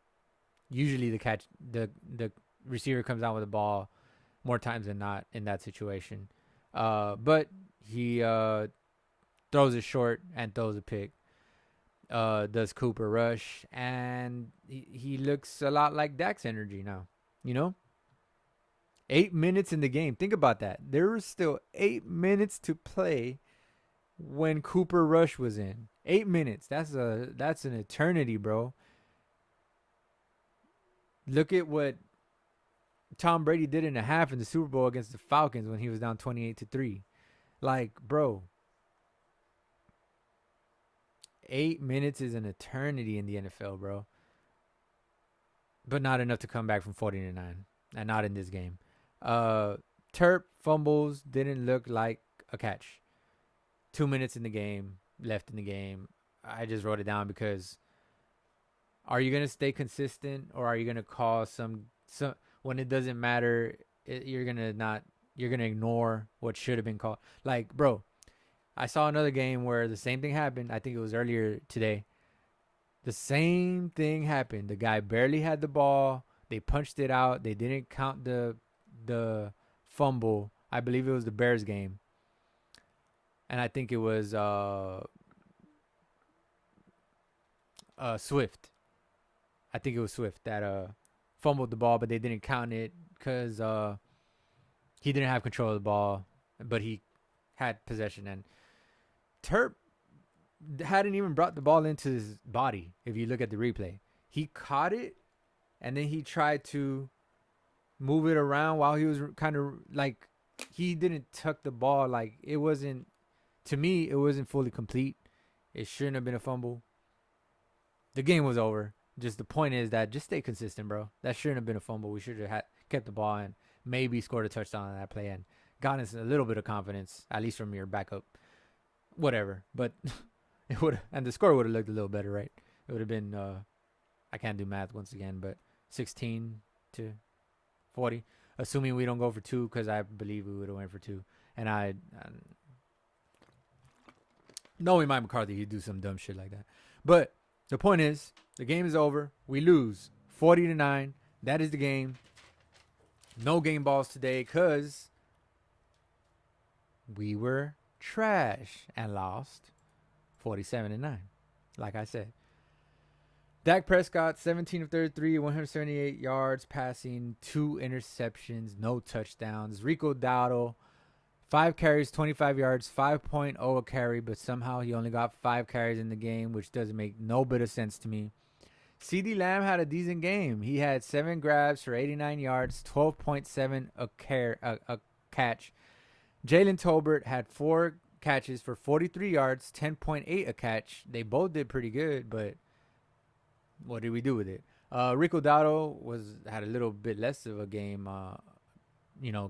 Usually the receiver comes out with the ball more times than not in that situation. But he throws it short and throws a pick. Does Cooper Rush, and he looks a lot like Dak's energy now. 8 minutes in the game. Think about that. There was still 8 minutes to play when Cooper Rush was in. 8 minutes. That's an eternity, bro. Look at what Tom Brady did in a half in the Super Bowl against the Falcons when he was down 28-3. Like, bro, 8 minutes is an eternity in the NFL, bro. But not enough to come back from 40-9, and not in this game. Terp fumbles, didn't look like a catch. 2 minutes in the game, left in the game. I just wrote it down because are you going to stay consistent, or are you going to call some when it doesn't matter, you're going to ignore what should have been called? Like, bro, I saw another game where the same thing happened. I think it was earlier today. The same thing happened. The guy barely had the ball. They punched it out. They didn't count the fumble. I believe it was the Bears game. And I think it was Swift. I think it was Swift that fumbled the ball, but they didn't count it because he didn't have control of the ball, but he had possession. And Terp hadn't even brought the ball into his body. If you look at the replay, he caught it, and then he tried to move it around while he was kind of like, he didn't tuck the ball. Like, it wasn't To me, it wasn't fully complete. It shouldn't have been a fumble. The game was over. Just the point is that just stay consistent, bro. That shouldn't have been a fumble. We should have kept the ball and maybe scored a touchdown on that play and gotten us a little bit of confidence, at least from your backup. Whatever. But it would, and the score would have looked a little better, right? It would have been, I can't do math once again, but 16-40. Assuming we don't go for 2, because I believe we would have went for 2. And knowing Mike McCarthy, he'd do some dumb shit like that. But the point is, the game is over. We lose 40-9. That is the game. No game balls today because we were trash and lost 47-9. Like I said. Dak Prescott, 17 of 33, 178 yards passing, 2 interceptions, no touchdowns. Rico Dowdle, 5 carries, 25 yards, 5.0 a carry, but somehow he only got 5 carries in the game, which doesn't make no bit of sense to me. CeeDee Lamb had a decent game. He had 7 grabs for 89 yards, 12.7 a catch. Jalen Tolbert had 4 catches for 43 yards, 10.8 a catch. They both did pretty good, but what did we do with it? Rico Dowdle had a little bit less of a game,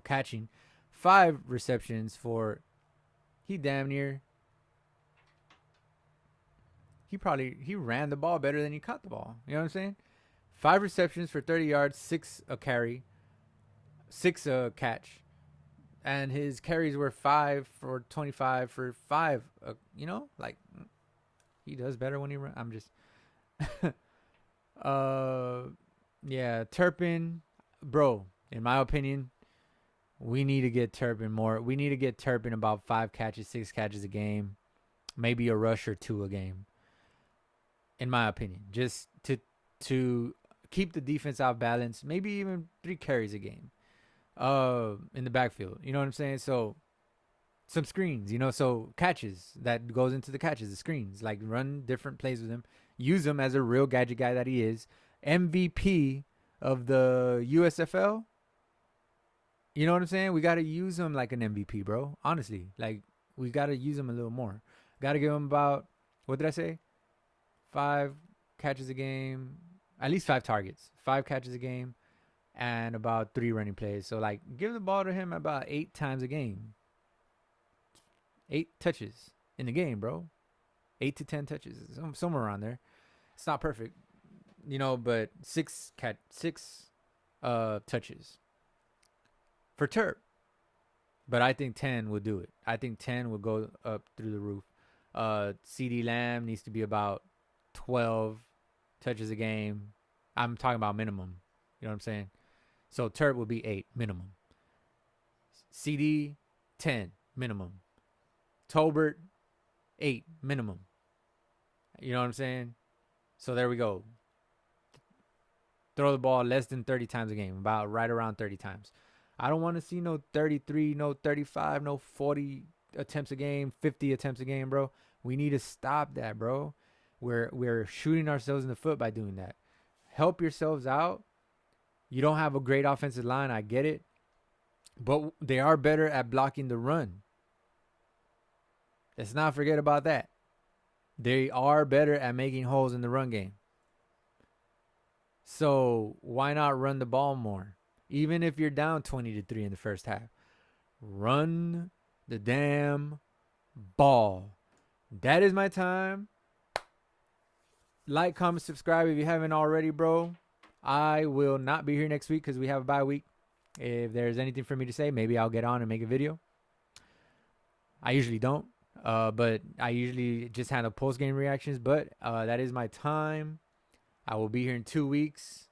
catching 5 receptions for he ran the ball better than he caught the ball. You know what I'm saying? 5 receptions for 30 yards, 6 a carry, 6 a catch. And his carries were 5 for 25 for 5. He does better when he runs. I'm just Turpin, bro, in my opinion, we need to get Turpin more. We need to get Turpin about 5 catches, 6 catches a game, maybe a rush or 2 a game. In my opinion, just to keep the defense out balance, maybe even 3 carries a game, in the backfield. You know what I'm saying? So some screens, so catches that goes into the catches, the screens, like run different plays with him. Use him as a real gadget guy that he is. MVP of the USFL. You know what I'm saying? We got to use him like an MVP, bro. Honestly. Like, we got to use him a little more. Got to give him about, what did I say? 5 catches a game. At least 5 targets. 5 catches a game. And about 3 running plays. So, like, give the ball to him about 8 times a game. 8 touches in the game, bro. 8 to 10 touches. Somewhere around there. It's not perfect, but 6 touches for Terp. But I think 10 would do it. I think 10 would go up through the roof. CeeDee Lamb needs to be about 12 touches a game. I'm talking about minimum. You know what I'm saying? So Terp would be 8 minimum. CD 10 minimum. Tolbert 8 minimum. You know what I'm saying? So there we go. Throw the ball less than 30 times a game. About right around 30 times. I don't want to see no 33, no 35, no 40 attempts a game, 50 attempts a game, bro. We need to stop that, bro. We're shooting ourselves in the foot by doing that. Help yourselves out. You don't have a great offensive line. I get it. But they are better at blocking the run. Let's not forget about that. They are better at making holes in the run game. So why not run the ball more? Even if you're down 20-3 in the first half. Run the damn ball. That is my time. Like, comment, subscribe if you haven't already, bro. I will not be here next week because we have a bye week. If there's anything for me to say, maybe I'll get on and make a video. I usually don't. But I usually just handle post-game reactions. But that is my time. I will be here in 2 weeks.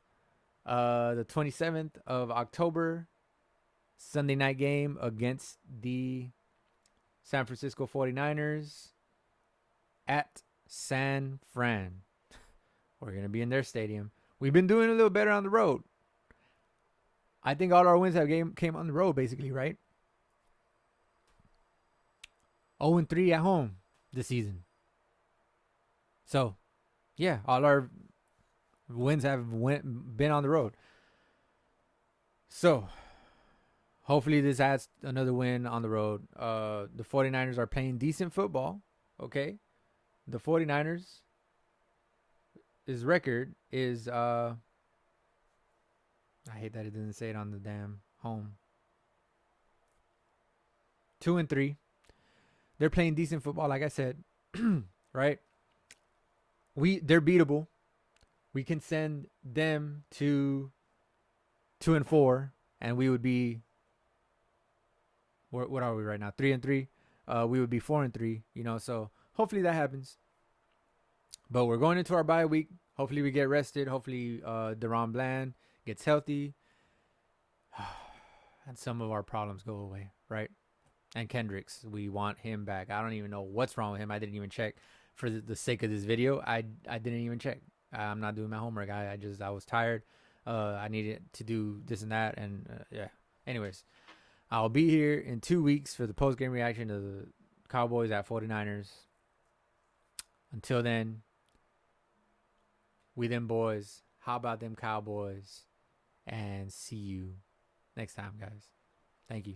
The 27th of October, Sunday night game against the San Francisco 49ers at San Fran. We're going to be in their stadium. We've been doing a little better on the road. I think all our wins came on the road, basically, right? 0-3 at home this season. So, yeah, all our wins have been on the road. So, Hopefully this adds another win on the road. The 49ers are playing decent football. Okay. The 49ers, his record is I hate that it didn't say it on the damn home. 2-3. They're playing decent football, like I said. Right? They're beatable. We can send them to 2-4, and we would be, what are we right now? 3-3. We would be 4-3. So hopefully that happens. But we're going into our bye week. Hopefully we get rested. Hopefully Deron Bland gets healthy, and some of our problems go away, right? And Kendricks, we want him back. I don't even know what's wrong with him. I didn't even check for the sake of this video. I didn't even check. I'm not doing my homework. I was tired. I needed to do this and that, and yeah. Anyways, I'll be here in 2 weeks for the post game reaction to the Cowboys at 49ers. Until then, we them boys. How about them Cowboys? And see you next time, guys. Thank you.